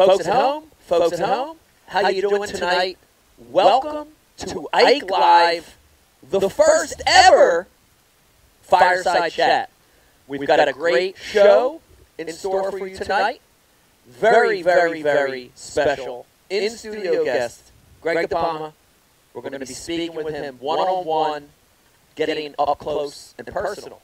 folks at home, how you doing tonight? Welcome to Ike Live, the first ever Fireside Chat. We've got a great show in store for you tonight. Very, very, very special in-studio guest, Ike DiPalma. We're going to be speaking with him one-on-one, getting up close and personal.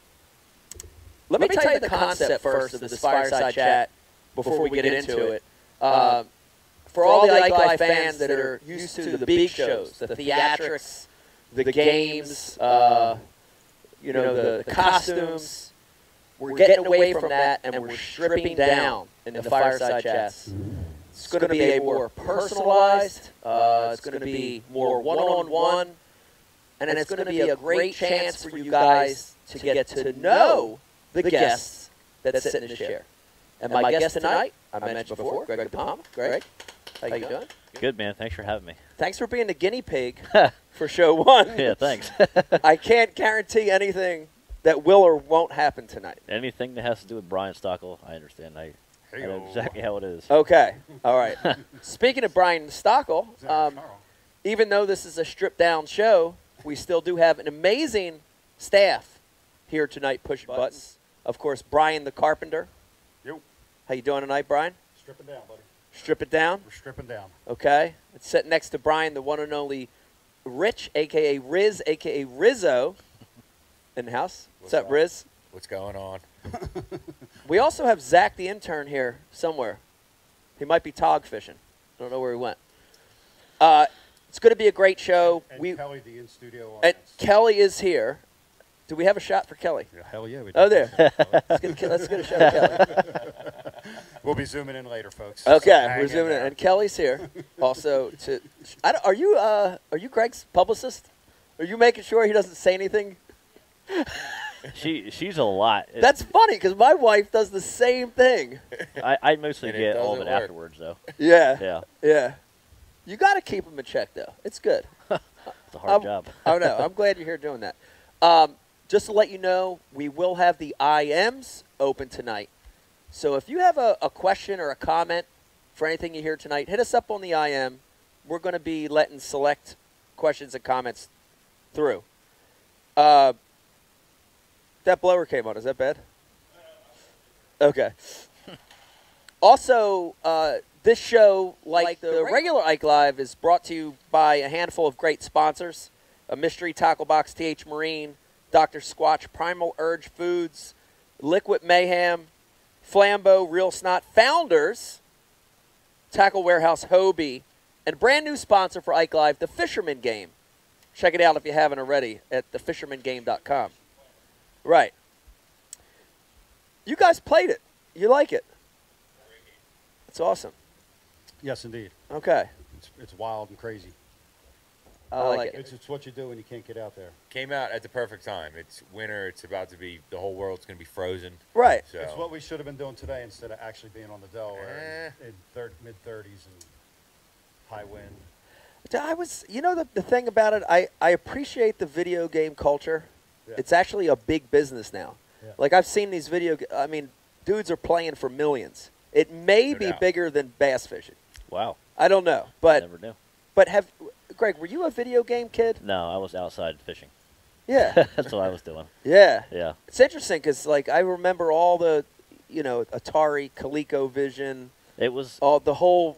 Let me tell you the concept first of this Fireside Chat before we get into it. For all the Ike Live fans that are used to the big shows, the theatrics, the games, the costumes, we're getting away from that and we're stripping down in the Fireside Chats. It's going to be a more personalized, it's going to be more one-on-one, and it's going to be a great chance for you guys to get to know the guests that sit in the chair. And my guest tonight, I mentioned before, Ike DiPalma. Greg, how you doing? Good, man. Thanks for having me. Thanks for being the guinea pig for show one. Yeah, thanks. I can't guarantee anything that will or won't happen tonight. Anything that has to do with Brian Stockel, I understand. I know exactly how it is. Okay. All right. Speaking of Brian Stockel, even though this is a stripped-down show, we still do have an amazing staff here tonight pushing buttons. Of course, Brian the Carpenter. Yo. How you doing tonight, Brian? Stripping down, buddy. Strip it down? We're stripping down. Okay. It's sitting next to Brian, the one and only Rich, a.k.a. Riz, a.k.a. Rizzo, in the house. What's up, Riz? What's going on? We also have Zach, the intern, here somewhere. He might be tog fishing. I don't know where he went. It's going to be a great show. And Kelly, the in-studio audience. And Kelly is here. Do we have a shot for Kelly? Yeah, hell yeah, we do. Oh, there. let's get a shot of Kelly. We'll be zooming in later, folks. Okay, we're zooming in. And Kelly's here. Also, are you Greg's publicist? Are you making sure he doesn't say anything? She's a lot. That's funny because my wife does the same thing. I mostly get all of it afterwards, though. Yeah. You got to keep them in check, though. It's good. It's a hard job. I know. I'm glad you're here doing that. Just to let you know, we will have the IMs open tonight. So if you have a question or a comment for anything you hear tonight, hit us up on the IM. We're going to be letting select questions and comments through. That blower came on. Is that bad? Okay. Also, this show, like the regular Ike Live, is brought to you by a handful of great sponsors. A Mystery Tackle Box, TH Marine, Dr. Squatch, Primal Urge Foods, Liquid Mayhem, Flambeau, Real Snot, Founders, Tackle Warehouse, Hobie, and brand new sponsor for Ike Live, The Fisherman Game. Check it out if you haven't already at thefishermangame.com. Right. You guys played it. You like it. It's awesome. Yes, indeed. Okay. It's wild and crazy. I like it. It's what you do when you can't get out there. Came out at the perfect time. It's winter. It's about to be, the whole world's going to be frozen. Right. So. It's what we should have been doing today instead of actually being on the Delaware in mid-30s and high wind. The thing about it, I appreciate the video game culture. Yeah. It's actually a big business now. Yeah. Like, I've seen these dudes are playing for millions. It may be bigger than bass fishing. Wow. I don't know. But never knew. But Greg, were you a video game kid? No, I was outside fishing. Yeah. That's what I was doing. Yeah. Yeah. It's interesting because, like, I remember all the, Atari, ColecoVision. It was the whole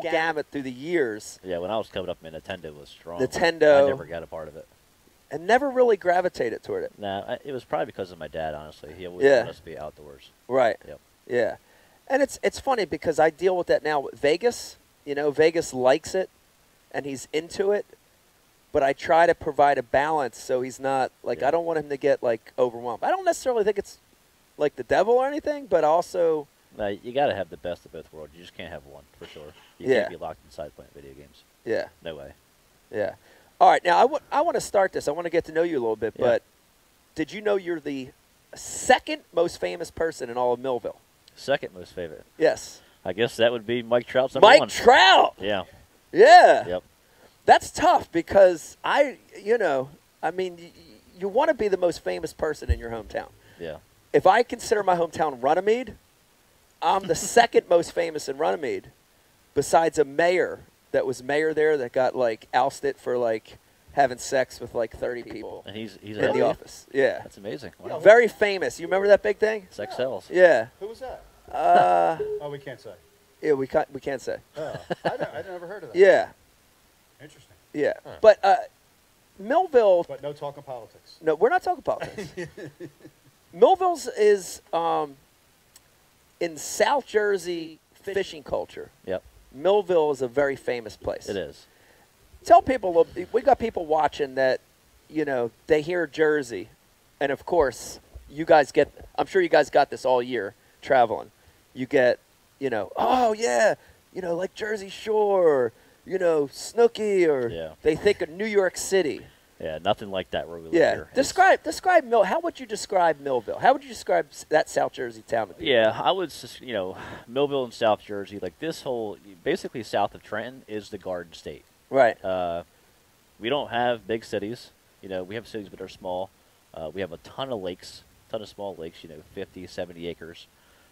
gamut through the years. Yeah, when I was coming up, Nintendo was strong. Nintendo. I never got a part of it. And never really gravitated toward it. Nah, it was probably because of my dad, honestly. He always wanted us to be outdoors. Right. Yep. Yeah. And it's funny because I deal with that now with Vegas. Vegas likes it, and he's into it. But I try to provide a balance so he's not, like, I don't want him to get, like, overwhelmed. I don't necessarily think it's, like, the devil or anything, but also... You got to have the best of both worlds. You just can't have one, for sure. You can't be locked inside playing video games. Yeah. No way. Yeah. All right, now I want to start this. I want to get to know you a little bit, but did you know you're the second most famous person in all of Millville? Second most favorite? Yes. I guess that would be Mike Trout's number one. Mike Trout! Yeah. Yeah. Yep. That's tough because you want to be the most famous person in your hometown. Yeah. If I consider my hometown Runnymede, I'm the second most famous in Runnymede. besides a mayor that was mayor there that got like ousted for like having sex with like 30 people And he's in ahead the of you? office. Yeah. That's amazing. Wow. Very famous. You remember that big thing? Sex sells. Yeah. Who was that? Oh, we can't say. yeah, we can't say. Oh, I'd never heard of that. Yeah. Interesting. Yeah. Huh. But Millville, But no talking politics. no, we're not talking politics. Millville's is in South Jersey fishing culture. Yep, Millville is a very famous place. it is. Tell people, we got people watching that, you know, they hear Jersey, and of course, you guys get, I'm sure you guys got this all year traveling. You get, you know, oh yeah, you know, like Jersey Shore, you know, Snooki, or Yeah. they think of New York City. Yeah, nothing like that where we live Yeah. here. Describe Mill. How would you describe Millville? How would you describe that South Jersey town to people? Yeah, I would, you know, Millville and South Jersey, like this whole, basically south of Trenton is the Garden State. Right. We don't have big cities. You know, we have cities but they're small. We have a ton of lakes, ton of small lakes, you know, 50, 70 acres.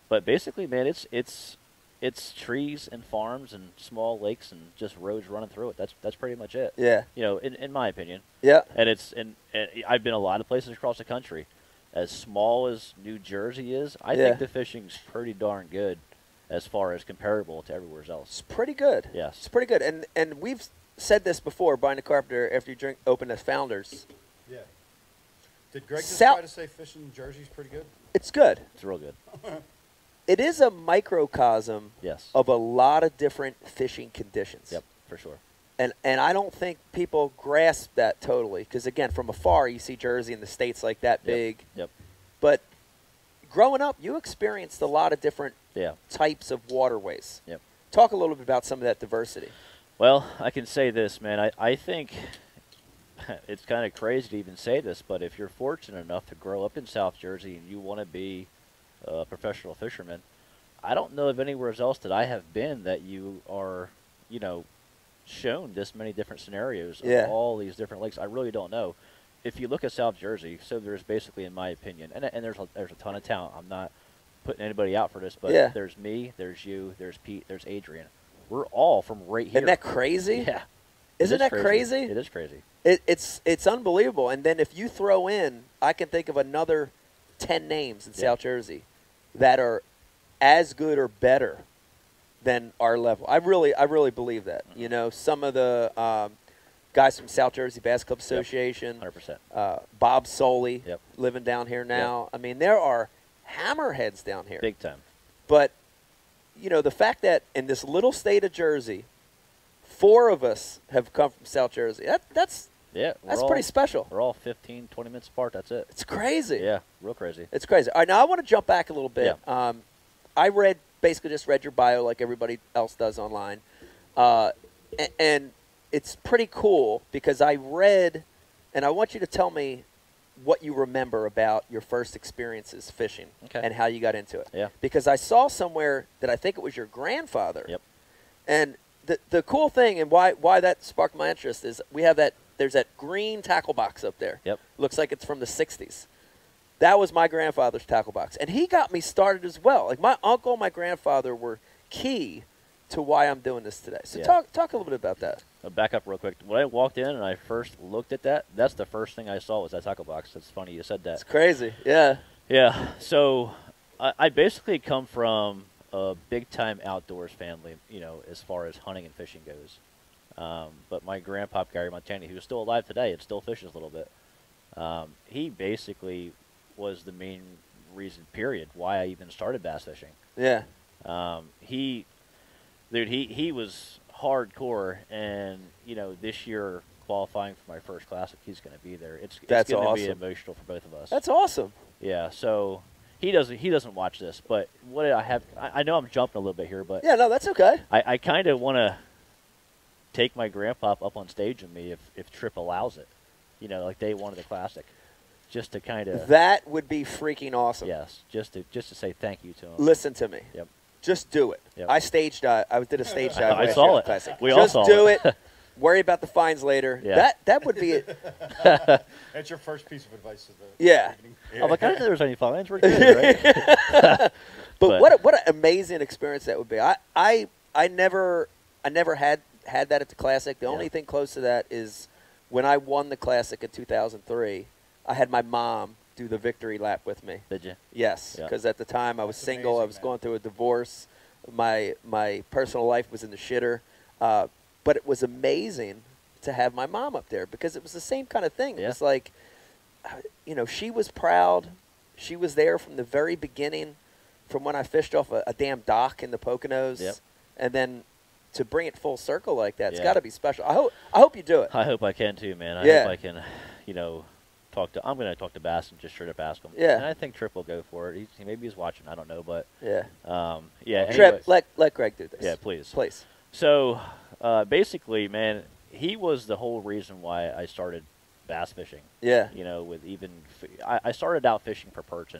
But basically, man, it's trees and farms and small lakes and just roads running through it. That's pretty much it. Yeah. You know, in my opinion. Yeah. And I've been a lot of places across the country. As small as New Jersey is, I Yeah. think the fishing's pretty darn good as far as comparable to everywhere else. It's pretty good. Yes. It's pretty good. And we've said this before, Brian the Carpenter, after you open as Founders. Yeah. Did Greg just South- try to say fishing in Jersey's pretty good? It's good. It's real good. It is a microcosm Yes. of a lot of different fishing conditions. Yep, for sure. And I don't think people grasp that totally because, again, from afar, you see Jersey and the states like that big. Yep. But growing up, you experienced a lot of different Yeah. types of waterways. Yep. Talk a little bit about some of that diversity. Well, I can say this, man. I think it's kind of crazy to even say this, but if you're fortunate enough to grow up in South Jersey and you want to be a professional fisherman, I don't know of anywhere else that I have been that you are, you know, shown this many different scenarios Yeah. of all these different lakes. I really don't know. If you look at South Jersey, so there's basically, in my opinion, and there's a ton of talent. I'm not putting anybody out for this, but Yeah. there's me, there's you, there's Pete, there's Adrian. We're all from right here. Isn't that crazy? Yeah. Isn't It that crazy? It is crazy. It's unbelievable. And then if you throw in, I can think of another 10 names in Yeah. South Jersey that are as good or better than our level. I really believe that. Mm-hmm. You know, some of the guys from South Jersey Bass Club Association, 100%. Bob Soley, Yep. living down here now. I mean, there are hammerheads down here. Big time. But, you know, the fact that in this little state of Jersey, 4 of us have come from South Jersey, that's Yeah. that's we're pretty all, special. We're all 15, 20 minutes apart. That's it. It's crazy. Yeah. Real crazy. It's crazy. All right, now I want to jump back a little bit. I basically just read your bio like everybody else does online. And it's pretty cool because I read, and I want you to tell me what you remember about your first experiences fishing Okay. and how you got into it. Yeah. Because I saw somewhere that I think it was your grandfather. Yep. And the cool thing and why that sparked my interest is we have there's that green tackle box up there. Yep. Looks like it's from the 60s. That was my grandfather's tackle box. And he got me started as well. Like my uncle and my grandfather were key to why I'm doing this today. So Yeah. talk a little bit about that. I'll back up real quick. When I walked in and I first looked at that, that's the first thing I saw was that tackle box. That's funny you said that. It's crazy. Yeah. Yeah. So I basically come from a big-time outdoors family, you know, as far as hunting and fishing goes. But my grandpa, Gary Montani, who's still alive today and still fishes a little bit, he basically was the main reason, period, why I even started bass fishing. Yeah. He was hardcore, and you know, this year qualifying for my first classic, he's going to be there. It's That's going to be awesome. emotional for both of us. That's awesome. Yeah. So he doesn't watch this, but what I have, I know I'm jumping a little bit here, but Yeah, no, that's okay. I kind of want to take my grandpa up on stage with me if Tripp allows it. You know, like day one of the classic, just to kind of That would be freaking awesome. yes, just to say thank you to him. Listen to me. Yep. Just do it. Yep. I did a stage dive. I last saw year at it. the Classic. We all Just saw do it. it. Worry about the fines later. Yeah. That would be it. That's your first piece of advice of the Yeah. evening. I'm like, I didn't know there was any fines. We're good, right? But what an amazing experience that would be. I never I never had that at the Classic. The only thing close to that is when I won the Classic in 2003, I had my mom do the victory lap with me. Did you? Yes, because at the time I was single. I was going through a divorce. My personal life was in the shitter. But it was amazing to have my mom up there because it was the same kind of thing. It was like, you know, she was proud. She was there from the very beginning, from when I fished off a damn dock in the Poconos. And then to bring it full circle like that, it's got to be special. I hope you do it. I hope I can too, man. I hope I can, you know, I'm going to talk to Bass and just straight up ask him. And I think Trip will go for it. Maybe he's watching. I don't know, but Trip, let Greg do this. Yeah, please. So, basically, man, he was the whole reason why I started bass fishing. Yeah. You know, with I started out fishing for perch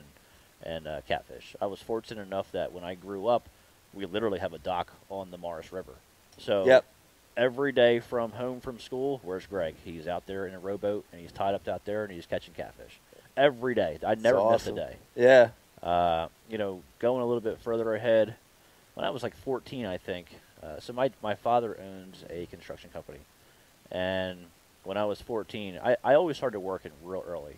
and catfish. I was fortunate enough that when I grew up, we literally have a dock on the Morris River. So every day from home from school, where's Greg? He's out there in a rowboat, and he's tied up out there, and he's catching catfish. Every day. I never missed a day. Yeah. You know, going a little bit further ahead, when I was like 14, I think, so my father owns a construction company. And when I was 14, I always started working real early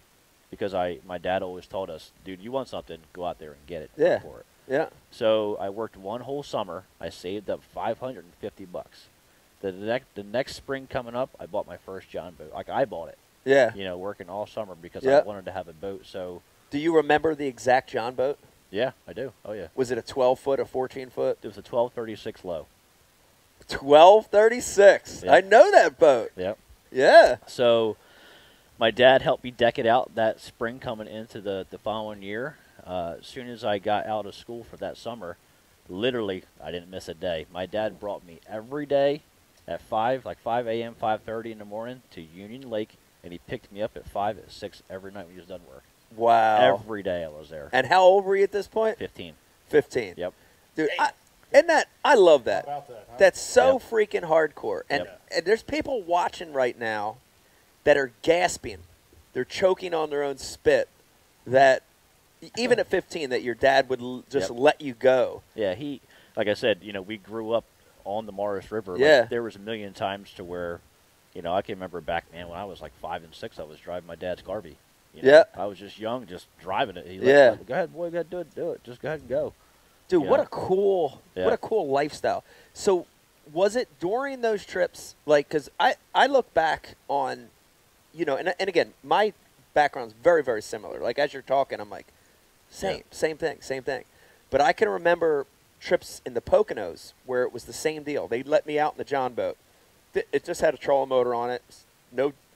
because my dad always told us, dude, you want something, go out there and get it. Yeah. For it. Yeah. So I worked one whole summer. I saved up $550. The next spring coming up, I bought my first John boat. Like, I bought it. Yeah. You know, working all summer because I wanted to have a boat. So. Do you remember the exact John boat? Yeah, I do. Oh, yeah. Was it a 12-foot, a 14-foot? It was a 1236 low. 1236. Yep. I know that boat. Yep. Yeah. So my dad helped me deck it out that spring coming into the following year. As soon as I got out of school for that summer, literally, I didn't miss a day. My dad brought me every day at 5 a.m., 5:30 in the morning to Union Lake, and he picked me up at 5 at 6 every night when he was done work. Wow. Every day I was there. And how old were you at this point? 15. 15. Yep. Dude, I love that. How about that, huh? That's so freaking hardcore. And, Yep. and there's people watching right now that are gasping. They're choking on their own spit that even at 15 that your dad would just let you go. Yeah, like I said, you know, we grew up on the Morris River. Yeah. Like, there was a million times to where, you know, I can remember back, man, when I was like 5 and 6, I was driving my dad's Garvey. You know, I was just young, just driving it. He let, go ahead, boy, go ahead, do it. Just go ahead and go. Dude, You what know? a cool lifestyle. So was it during those trips, like, because I look back on, you know, and again, my background's very, very similar. Like, as you're talking, I'm like, same thing. But I can remember trips in the Poconos where it was the same deal. They'd let me out in the John boat. It just had a trolling motor on it.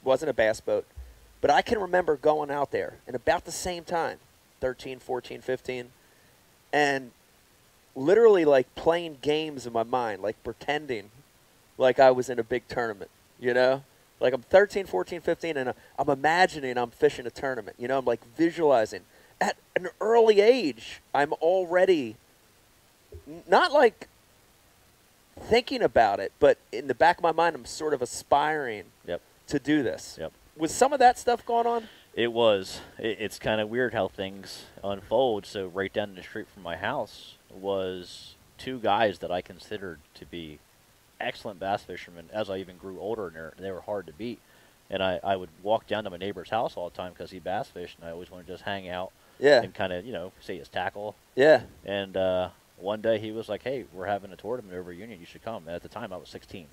Wasn't a bass boat. But I can remember going out there and about the same time, 13, 14, 15, and literally like playing games in my mind, like pretending like I was in a big tournament, you know? Like I'm 13, 14, 15, and I'm imagining I'm fishing a tournament. You know, I'm like visualizing. At an early age, I'm already not like thinking about it, but in the back of my mind, I'm sort of aspiring to do this. Yep. Was some of that stuff going on? It was. It's kind of weird how things unfold. So right down the street from my house was two guys that I considered to be excellent bass fishermen as I even grew older, and they were hard to beat. And I would walk down to my neighbor's house all the time because he bass fished, and I always wanted to just hang out and kind of, you know, see his tackle. Yeah. And one day he was like, hey, we're having a tournament over at Union. You should come. And at the time, I was 16.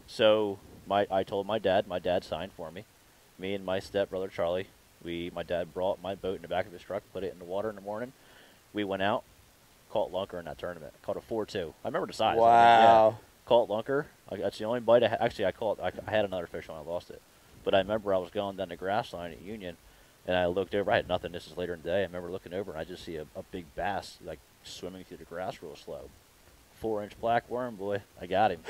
So I told my dad. My dad signed for me. Me and my stepbrother, Charlie, my dad brought my boat in the back of his truck, put it in the water in the morning. We went out, caught lunker in that tournament. Caught a 4.2. I remember the size. Wow. Caught lunker. That's the only bite I had. Actually, I had another fish when I lost it. But I remember I was going down the grass line at Union, and I looked over. I had nothing. This is later in the day. I remember looking over, and I just see a big bass, like, swimming through the grass real slow. 4-inch black worm, boy. I got him.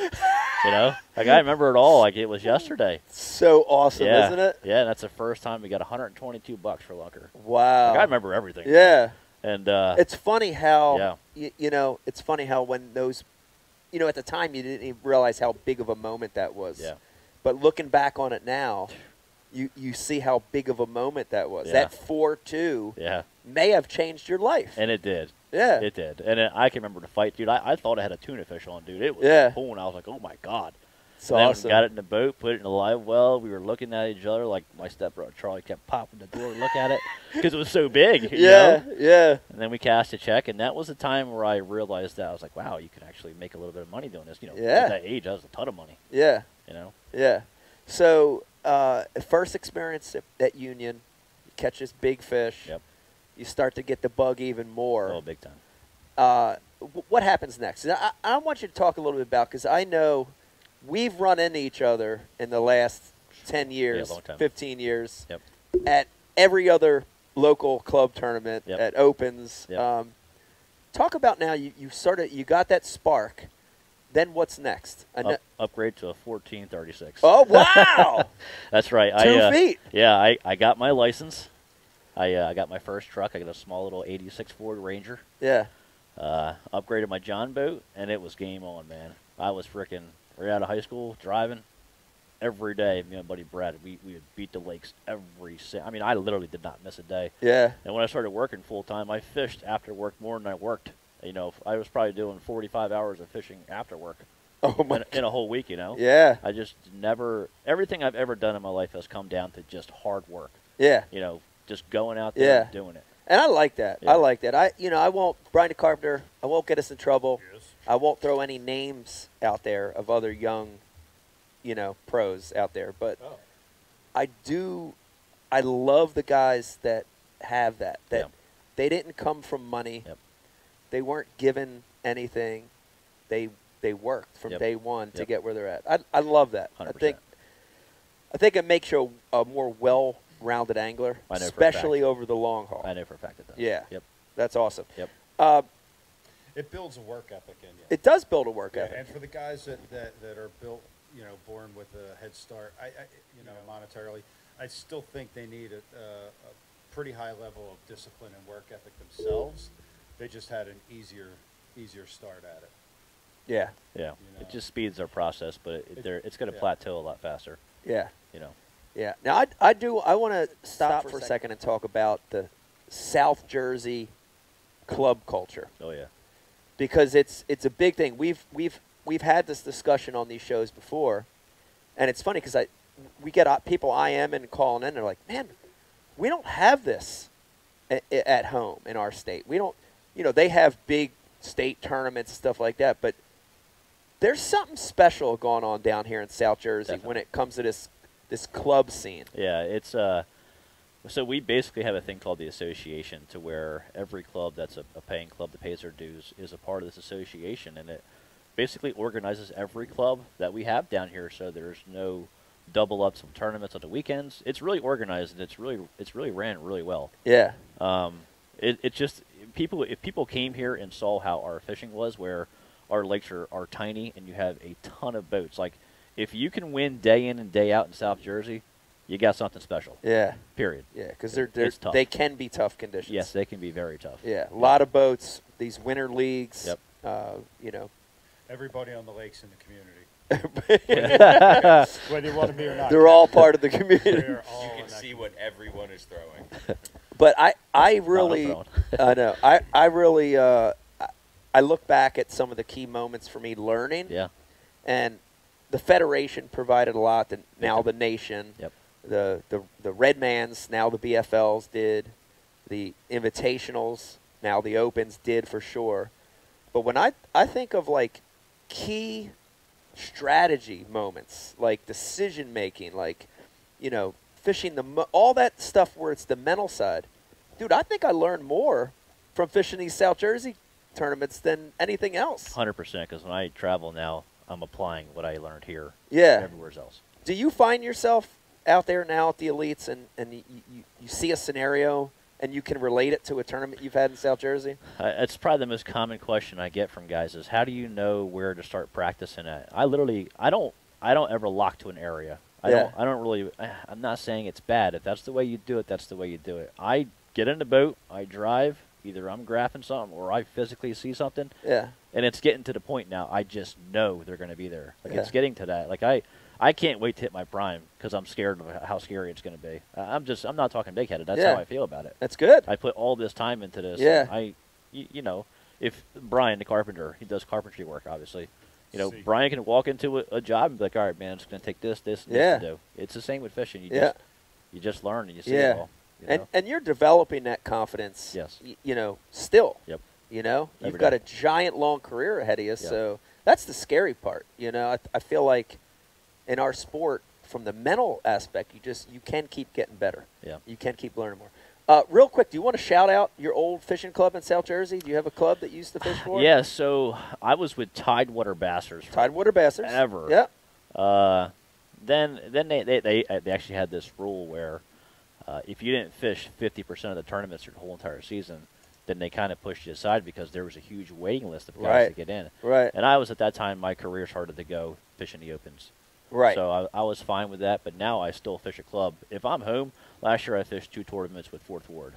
You know? Like, I remember it all like it was yesterday. So awesome, isn't it? Yeah, and that's the first time we got $122 for lunker. Wow. Like, I remember everything. Yeah. And it's funny how, you know, it's funny how when those, you know, at the time you didn't even realize how big of a moment that was. Yeah. But looking back on it now, you see how big of a moment that was. Yeah. That 4.2 yeah. may have changed your life. And it did. Yeah. It did. And I can remember the fight, dude. I thought I had a tuna fish on, dude. It was pulling. I was like, oh, my God. It's and then awesome. we got it in the boat, put it in the live well. We were looking at each other like my stepbrother Charlie kept popping the door to look at it because it was so big. You know? Yeah. And then we cast a check, and that was the time where I realized that I was like, wow, you can actually make a little bit of money doing this. You know, at that age, that was a ton of money. Yeah. You know? Yeah. So, first experience at Union, you catch this big fish. Yep. You start to get the bug even more. Oh, big time. What happens next? I want you to talk a little bit about, because I know we've run into each other in the last 10 years, long time. 15 years, Yep. at every other local club tournament, at Opens. Yep. Talk about now, you got that spark. Then what's next? Upgrade to a 1436. Oh, wow! That's right. 2 feet. Yeah, I got my license. I got my first truck. I got a small little 86 Ford Ranger. Yeah. Upgraded my John boat, and it was game on, man. I was freaking right out of high school driving every day. Me and my buddy Brad, we would beat the lakes I literally did not miss a day. Yeah. And when I started working full time, I fished after work more than I worked. You know, I was probably doing 45 hours of fishing after work. Oh my in a whole week, you know? Yeah. I just never, everything I've ever done in my life has come down to just hard work. Yeah. You know, just going out there and doing it. And I like that. Yeah. I like that. I won't, Brian the Carpenter, I won't get us in trouble. Yes. I won't throw any names out there of other young, pros out there. But I love the guys that have that they didn't come from money. Yep. They weren't given anything. They worked from day one to get where they're at. I love that. 100%. I think it makes you a more well-rounded angler, I know for a especially fact. over the long haul. I know for a fact it does. Yeah. Yep. That's awesome. Yep. It builds a work ethic in you. It does build a work ethic. And for the guys that are built, born with a head start, monetarily, I still think they need a pretty high level of discipline and work ethic themselves. They just had an easier start at it. Yeah. Yeah. It just speeds their process, but it's going to plateau a lot faster. Yeah. You know. Yeah. Now I want to stop for a second and talk about the South Jersey club culture. Oh yeah. Because it's a big thing. We've had this discussion on these shows before, and it's funny because we get people IM and calling in. They're like, man, we don't have this at home in our state. We don't. They have big state tournaments and stuff like that, but there's something special going on down here in South Jersey when it comes to this club scene. Yeah, it's so we basically have a thing called the association, to where every club that's a paying club that pays their dues is a part of this association, and it basically organizes every club that we have down here, so there's no double ups of tournaments on the weekends. It's really organized, and it's really ran really well. Yeah. It just if people came here and saw how our fishing was, where our lakes are tiny and you have a ton of boats. Like, if you can win day in and day out in South Jersey, you got something special. Yeah. Period. Yeah, because tough. they can be tough conditions. Yes, they can be very tough. Yeah, a lot of boats, these winter leagues. Yep. Everybody on the lake's in the community. Whether you want to be or not. They're all part of the community. They're all You can see what everyone is throwing. But I really, I know, I really, I look back at some of the key moments for me learning. Yeah. And the Federation provided a lot. Now the Nation. Yep. The Redmans, now the BFLs did. The Invitationals, now the Opens did for sure. But when I think of, like, key strategy moments, like decision making, like, fishing all that stuff where it's the mental side, dude, I think I learned more from fishing these South Jersey tournaments than anything else. 100%, because when I travel now, I'm applying what I learned here everywhere else. Do you find yourself out there now at the Elites and you see a scenario and you can relate it to a tournament you've had in South Jersey? It's probably the most common question I get from guys is, how do you know where to start practicing at? I don't ever lock to an area. I'm not saying it's bad. If that's the way you do it, that's the way you do it. I get in the boat, I drive, either I'm graphing something or I physically see something. Yeah. And it's getting to the point now, I just know they're going to be there. Like, it's getting to that. Like, I can't wait to hit my prime because I'm scared of how scary it's going to be. I'm not talking big-headed. That's how I feel about it. That's good. I put all this time into this. Yeah. you know, if Brian the carpenter, he does carpentry work, obviously. You know, See. Brian can walk into a job and be like, all right, man, it's going to take this, and Yeah. this to do. It's the same with fishing. You just learn and you see Yeah. it all. You know? And you're developing that confidence. Yes. You know, still. Yep. You know, you've Every got day. a giant long career ahead of you. Yeah. So that's the scary part. You know, I feel like in our sport, from the mental aspect, you can keep getting better. Yeah. You can keep learning more. Real quick, do you want to shout out your old fishing club in South Jersey? Do you have a club that you used to fish for? Yeah, so I was with Tidewater Bassers. Tidewater Bassers. Ever. Yeah. Then they actually had this rule where if you didn't fish 50% of the tournaments through the whole entire season, then they kind of pushed you aside because there was a huge waiting list of guys Right. to get in. Right. And I was at that time, my career started to go fishing the opens. Right. So I was fine with that, but now I still fish a club. If I'm home, last year I fished 2 tournaments with Fourth Ward.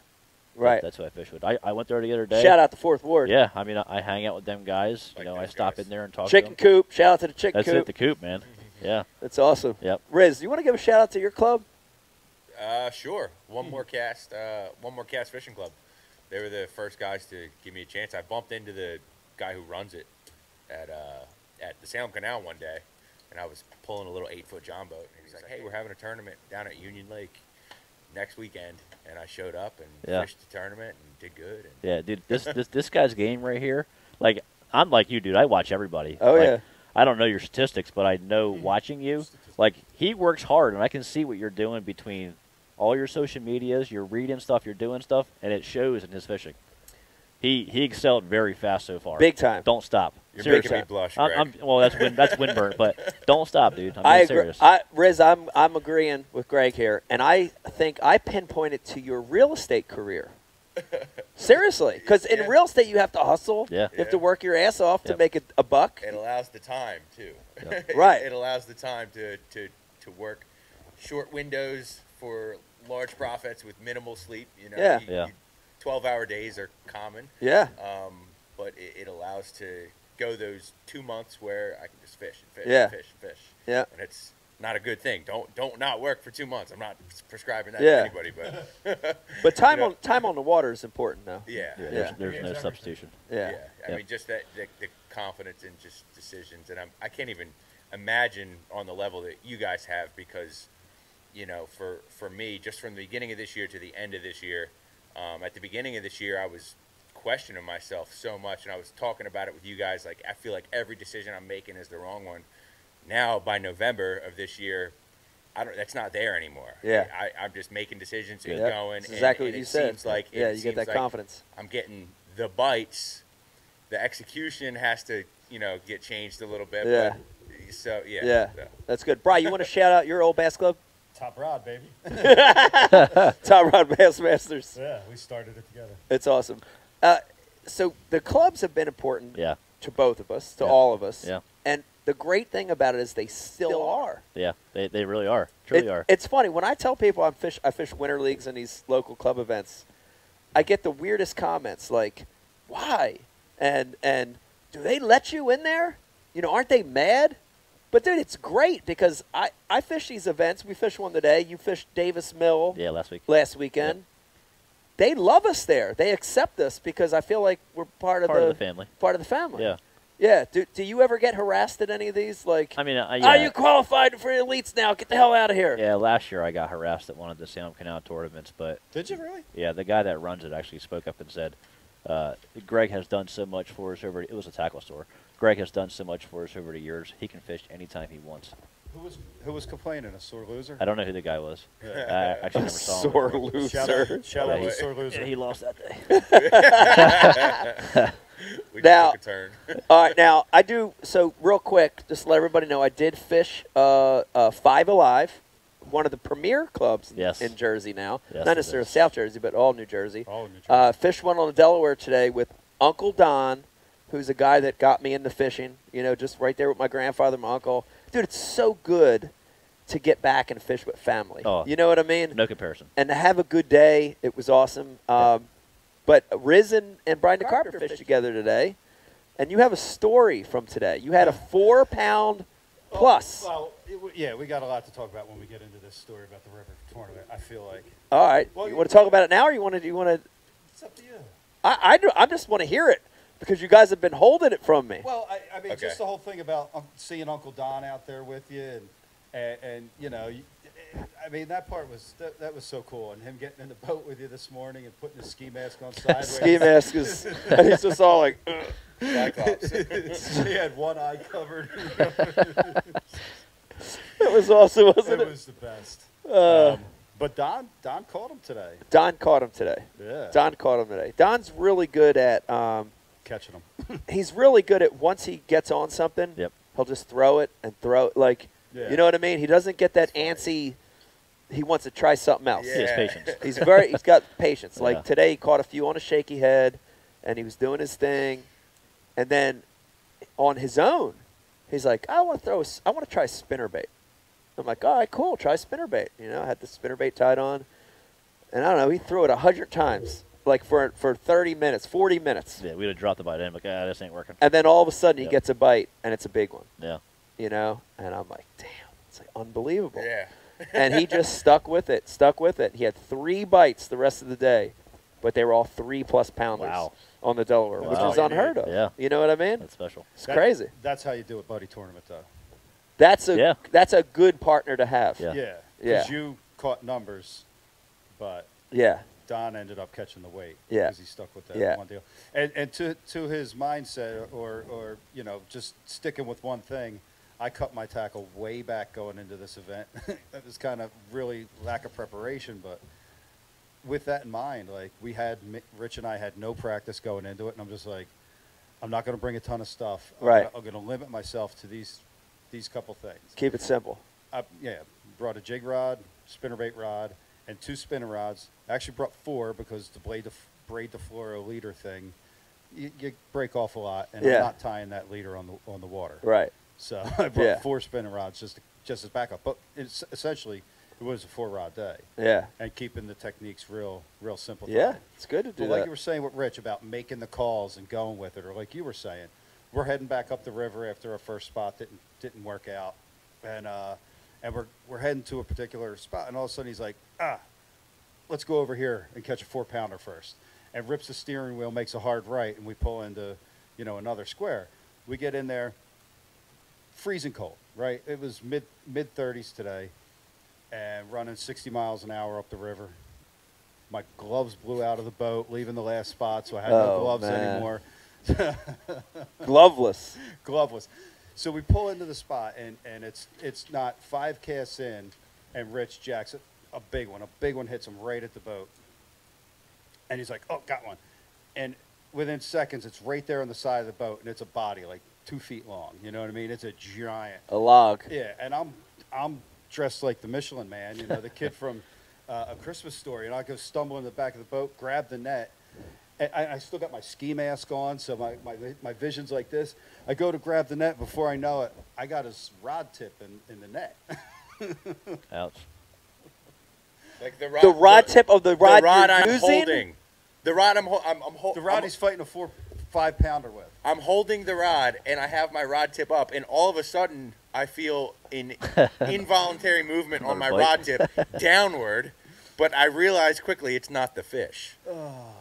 Right. That's what I fished with. I went there the other day. Shout out to Fourth Ward. Yeah, I mean, I hang out with them guys. Like You know, I those stop guys. in there and talk Chicken to them. Coop. Shout out to the Chicken That's Coop. it, the coop, man. Yeah. That's awesome. Yep. Riz, you want to give a shout out to your club? Sure. One more cast fishing club. They were the first guys to give me a chance. I bumped into the guy who runs it at the Salem Canal one day, and I was pulling a little 8-foot John boat. And he's like, "Hey, we're having a tournament down at Union Lake next weekend," and I showed up and fished the tournament and did good. And Yeah, dude, this guy's game right here. Like, I'm like you, dude. I watch everybody. Oh, Like, yeah. I don't know your statistics, but I know watching you. Like, he works hard, and I can see what you're doing between all your social medias. You're reading stuff, you're doing stuff, and it shows in his fishing. He excelled very fast so far. Big time. Don't stop. you're Seriously. making me blush, Greg. Well, that's windburn, but don't stop, dude. I'm I being agree. serious. Riz, I'm agreeing with Greg here, and I think I pinpointed to your real estate career. Seriously, because in Yeah. real estate you have to hustle. Yeah. You have to work your ass off to Yep. make a buck. It allows the time too. Yeah. Right. It allows the time to work short windows for large profits with minimal sleep. You know, Yeah. Yeah. 12-hour days are common. Yeah. But it allows to go those 2 months where I can just fish and fish Yeah. and fish and fish. Yeah. And it's not a good thing. Don't not work for 2 months. I'm not prescribing that Yeah. to anybody, but But time You know. on the water is important, though. yeah. Yeah, Yeah. there's no substitution. Yeah. Yeah, I Yep. mean, just that the confidence in just decisions, and I can't even imagine on the level that you guys have, because, you know, for me, just from the beginning of this year to the end of this year, at the beginning of this year, I was questioning myself so much, and I was talking about it with you guys. Like, I feel like every decision I'm making is the wrong one. Now, by November of this year, that's not there anymore. Yeah. I'm just making decisions and Yep. going. That's exactly and what you it said. Seems like Yeah, it you get that seems like confidence. I'm getting the bites. The execution has to, get changed a little bit. Yeah. But, so yeah. Yeah. So. That's good. Brian, you want to shout out your old bass club? Top Rod, baby. Top Rod Bassmasters. Yeah, we started it together. It's awesome. So the clubs have been important Yeah, to both of us, to Yeah. all of us. Yeah. And the great thing about it is they still are. yeah, they really are. Truly are. It's funny when I tell people I fish winter leagues and these local club events. I get the weirdest comments like, "Why?" and "Do they let you in there? Aren't they mad?" But dude, it's great because I fish these events. We fished one today. You fished Davis Mill Yeah, last week. last weekend. Yep. They love us there. They accept us because I feel like we're part of the family. Part of the family. Yeah. Yeah. Do you ever get harassed at any of these? Like, I mean, yeah. are you qualified for elites now? Get the hell out of here. Yeah, last year I got harassed at one of the Salem Canal tournaments, but Did you really? yeah, the guy that runs it actually spoke up and said, Greg has done so much for us it was a tackle store. Greg has done so much for us over the years. He can fish anytime he wants. Who was complaining? A sore loser? I don't know who the guy was. Yeah. I actually never saw him. Sore before. loser. Shout out Yeah, to sore loser. Yeah, he lost that day. We Now- just took a turn. All right, now I do. So real quick, just to let everybody know, I did fish Five Alive, one of the premier clubs Yes. in Jersey now. Yes, Not it necessarily is. South Jersey, but all New Jersey. Oh, New Jersey. Fished one on the Delaware today with Uncle Don, who's a guy that got me into fishing. Just right there with my grandfather, my uncle. Dude, it's so good to get back and fish with family. Oh. You know what I mean? No comparison. And to have a good day. It was awesome. But Riz and Brian the Carpenter fished together today, and you have a story from today. You had a 4-pound plus. Well, yeah, we got a lot to talk about when we get into this story about the river tournament. I feel like All right. Well, You want to talk about it now, or you want to? it's up to you. I just want to hear it because you guys have been holding it from me. Well, I mean, Okay. just the whole thing about seeing Uncle Don out there with you, and you know, I mean, that part was that was so cool, and him getting in the boat with you this morning and putting his ski mask on sideways. Ski mask is, and he's just all like, ugh. Cyclops. He had one eye covered. It was awesome, wasn't It it? was the best. Uh, But Don caught him today. Don caught him today. Yeah, Don caught him today. Don's really good at. catching him. He's really good at once he gets on something. Yep. He'll just throw it and throw it like. Yeah. You know what I mean? He doesn't get that antsy. He wants to try something else. Yeah. He has patience. He's got patience. Like Yeah. today, he caught a few on a shaky head, and he was doing his thing, and then on his own, he's like, I want to try spinnerbait. I'm like, all right, cool, try spinnerbait. You know, I had the spinnerbait tied on, and I don't know, he threw it 100 times, like for 30 minutes, 40 minutes, Yeah, we'd have dropped the bite in, like, this ain't working. and then all of a sudden he Yep. gets a bite, and it's a big one. Yeah. You know, and I'm like, damn, it's like unbelievable. Yeah. And he just stuck with it. He had 3 bites the rest of the day, but they were all 3+ pounders Wow. on the Delaware, which Wow. is unheard of. Yeah. You know what I mean? That's special. It's crazy. That's how you do a buddy tournament, though. That's Yeah. a good partner to have. Yeah. Yeah, Yeah. because you caught numbers, but Yeah. Don ended up catching the weight. Yeah. Because he stuck with that Yeah. one deal. And to his mindset, or you know, just sticking with one thing, I cut my tackle way back going into this event. That was kind of really lack of preparation, but with that in mind, like Rich and I had no practice going into it, and I'm just like, I'm not going to bring a ton of stuff. Right. I'm going to limit myself to these couple things. Keep it simple. Yeah, brought a jig rod, spinnerbait rod, and 2 spinner rods. I actually brought 4 because the braid the floor leader thing, you break off a lot, and Yeah. I'm not tying that leader on the water. Right. So I brought Yeah. 4 spinner rods just as backup. But essentially, it was a 4-rod day, Yeah. and keeping the techniques real simple. Yeah. It's good to do But like that. you were saying with Rich about making the calls and going with it, or like you were saying, we're heading back up the river after our first spot didn't work out, and we're heading to a particular spot, and all of a sudden he's like, let's go over here and catch a 4-pounder first, and rips the steering wheel, makes a hard right, and we pull into another square. We get in there, freezing cold, right? It was mid 30s today, and running 60 miles an hour up the river. My gloves blew out of the boat, leaving the last spot, so I had no Oh, gloves man. anymore. Gloveless. Gloveless. So we pull into the spot, and it's not 5 casts in, and Rich jacks a big one. A big one hits him right at the boat. And he's like, oh, got one. And within seconds, it's right there on the side of the boat, and it's a body, like 2 feet long. You know what I mean? It's a giant. A log. Yeah, and I'm dressed like the Michelin Man, the kid from A Christmas Story, and I go stumble in the back of the boat, grab the net, and I still got my ski mask on, so my vision's like this. I go to grab the net, before I know it, I got his rod tip in the net. Ouch. Like the The rod tip of the rod, the rod you're I'm using? holding. The rod I'm holding. The rod he's fighting a 4-5 pounder with. I'm holding the rod, and I have my rod tip up, and all of a sudden, I feel an involuntary movement on my Bite. rod tip downward, but I realize quickly it's not the fish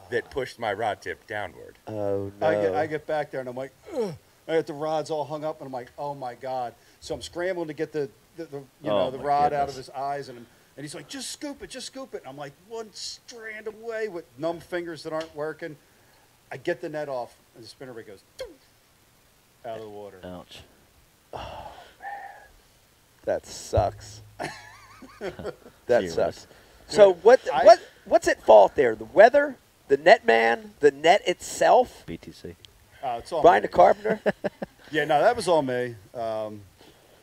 that pushed my rod tip downward. Oh, no. I get back there, and I'm like, ugh. I got the rods all hung up, and I'm like, oh my God. So I'm scrambling to get the Oh, the my rod out goodness. of his eyes, and he's like, just scoop it. And I'm like, one strand away with numb fingers that aren't working. I get the net off, and the spinnerbait goes doof, out of the water. Ouch. That sucks. that Serious. sucks. So what's at fault there? The weather, the net man, the net itself, BTC. It's all Brian me. the carpenter. Yeah, no, that was all me.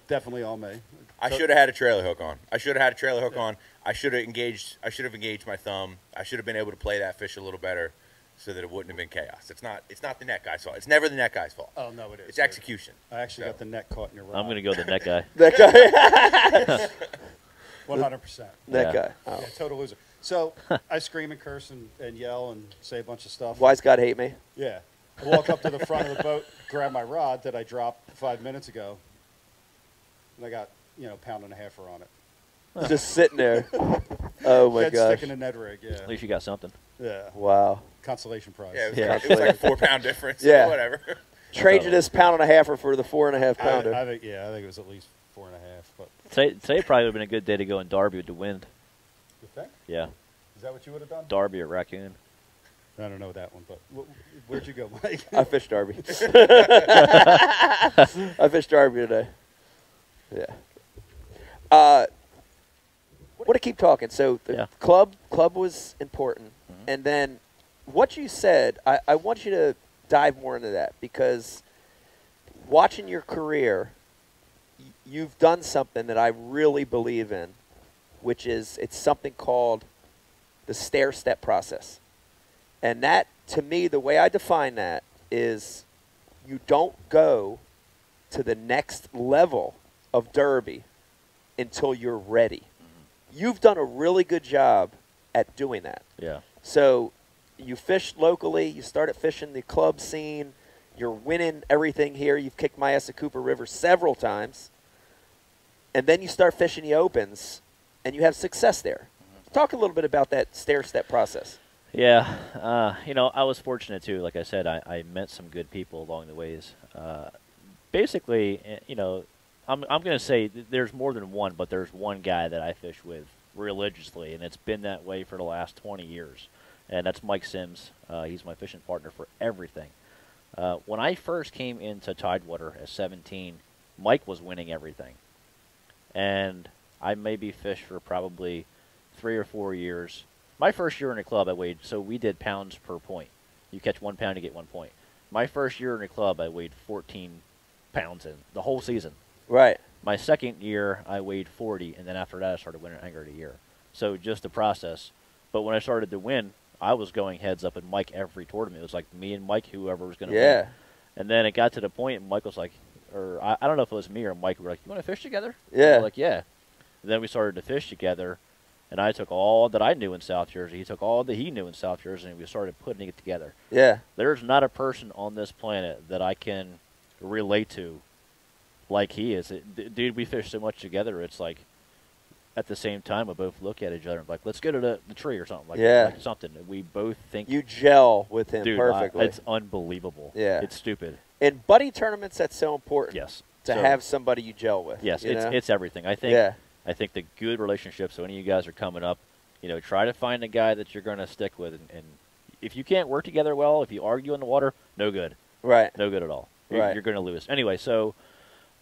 Definitely all me. I should have had a trailer hook on. I should have engaged my thumb. I should have been able to play that fish a little better, so that it wouldn't have been chaos. It's not the net guy's fault. It's never the net guy's fault. Oh no, it is. It's execution. I actually got the net caught in your rod. I'm going to go the net guy. That guy. 100%. That Yeah. guy. Oh. Yeah, total loser. So I scream and curse and yell and say a bunch of stuff. Why's God hate me? Yeah. I walk up to the front of the boat, grab my rod that I dropped 5 minutes ago, and I got, £1.5 on it. Just sitting there. Oh, my Dead gosh. stick in a Ned rig, yeah. At least you got something. Yeah. Wow. consolation prize. Yeah, Yeah. it was like a 4-pound difference. Yeah. Whatever. Trade you this pound-and-a-halfer for the 4.5 pounder. I think it was at least 4.5. But Today probably would have been a good day to go in Derby with the wind. you think? Yeah, Is that what you would have done? Derby or Raccoon. I don't know that one, but where'd you go, Mike? I fished Derby. I fished Derby today. Yeah. Want to keep talking. So the club was important. And then what you said, I want you to dive more into that, because watching your career, you've done something that I really believe in, which is it's something called the stair-step process. And that, to me, the way I define that is you don't go to the next level of Derby until you're ready. You've done a really good job at doing that. Yeah. So you fished locally. You started fishing the club scene. You're winning everything here. You've kicked my ass at Cooper River several times. And then you start fishing the opens, and you have success there. Talk a little bit about that stair-step process. Yeah, I was fortunate too. Like I said, I met some good people along the ways. Basically, I'm going to say there's more than one, but there's one guy that I fish with religiously, and it's been that way for the last 20 years. And that's Mike Sims. He's my fishing partner for everything. When I first came into Tidewater at 17, Mike was winning everything. And I maybe fished for probably 3 or 4 years. My first year in the club, I weighed, so we did pounds per point. You catch 1 pound, you get 1 point. My first year in the club, I weighed 14 pounds in the whole season. Right. My second year, I weighed 40, and then after that, I started winning Angler of the Year. So just the process. But when I started to win, I was going heads up in Mike every tournament. It was like me and Mike, whoever was going to win. And then it got to the point, and Mike was like, or I don't know if it was me or Mike, we were like, you want to fish together? Yeah. And we were like, yeah. And then we started to fish together, and I took all that I knew in South Jersey. He took all that he knew in South Jersey, and we started putting it together. Yeah. There's not a person on this planet that I can relate to like he is. Dude, we fish so much together, it's like at the same time we both look at each other and like, let's go to the tree or something. Like something. We both think. You gel with him dude, perfectly. It's unbelievable. Yeah. It's stupid. In buddy tournaments, that's so important. Yes. To have somebody you gel with. Yes, you know? it's everything. I think the good relationship, so any of you guys are coming up, try to find a guy that you're going to stick with. And if you can't work together well, if you argue in the water, no good. Right. No good at all. Right. You're going to lose. Anyway, so,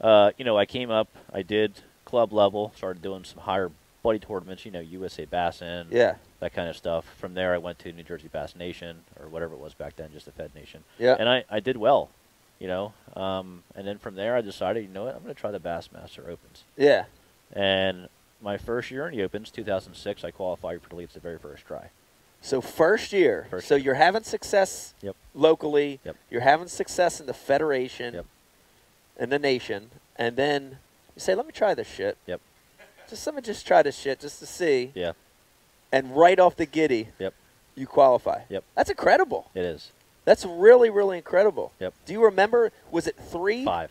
I came up, I did club level, started doing some higher buddy tournaments, USA Bass In, that kind of stuff. From there, I went to New Jersey Bass Nation, or whatever it was back then, just the Fed Nation. Yeah. And I did well, and then from there, I decided, you know what, I'm going to try the Bassmaster Opens. Yeah. And my first year in the Opens, 2006, I qualified for the Elites the very first try. So first year. So you're having success locally. Yep. You're having success in the federation. Yep. In the nation. And then you say, let me try this shit. Yep. Let me just try this shit just to see. Yeah. And right off the giddy, you qualify. Yep. That's incredible. It is. That's really, really incredible. Yep. Do you remember, was it 3? 5.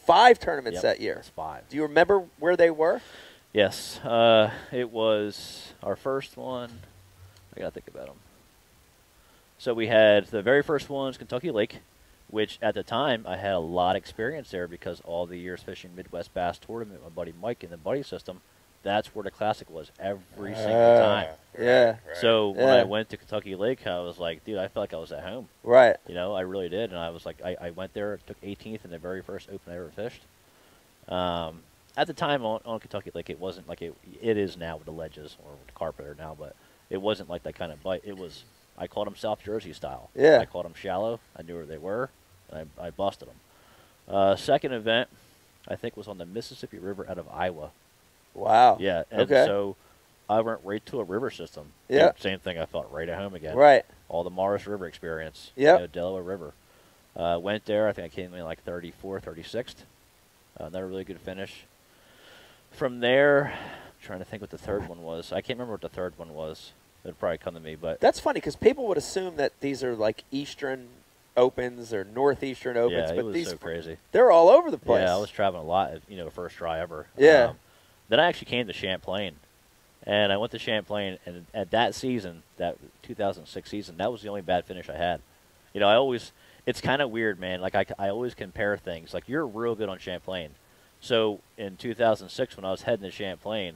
5 tournaments that year? It's 5. Do you remember where they were? Yes. It was our first one. I got to think about them. So we had the very first one was Kentucky Lake, which at the time I had a lot of experience there because all the years fishing Midwest Bass Tournament with my buddy Mike in the buddy system, that's where the Classic was every single time. Yeah. So when I went to Kentucky Lake, I was like, dude, I felt like I was at home. Right. I really did. And I was like, I went there, took 18th in the very first Open I ever fished. At the time on Kentucky Lake, it wasn't like it is now with the ledges or with the carpet or now, but it wasn't like that kind of bite. It was, I caught them South Jersey style. Yeah. I caught them shallow. I knew where they were, and I busted them. Second event, I think, was on the Mississippi River out of Iowa. Wow. Yeah. And so I went right to a river system. Yeah. Same thing. I felt right at home again. Right. All the Morris River experience. Yeah. Delaware River. Went there. I think I came in like 34th, 36th. Another really good finish. From there, I'm trying to think what the third one was. I can't remember what the third one was. It'd probably come to me, but that's funny because people would assume that these are like Eastern Opens or Northeastern Opens, yeah, but it was these so crazy. They're all over the place. Yeah, I was traveling a lot. First try ever. Yeah. Then I actually came to Champlain And I went to Champlain, and at that season, that 2006 season, that was the only bad finish I had. You know, it's kind of weird, man. Like, I always compare things. Like, you're real good on Champlain. So in 2006, when I was heading to Champlain,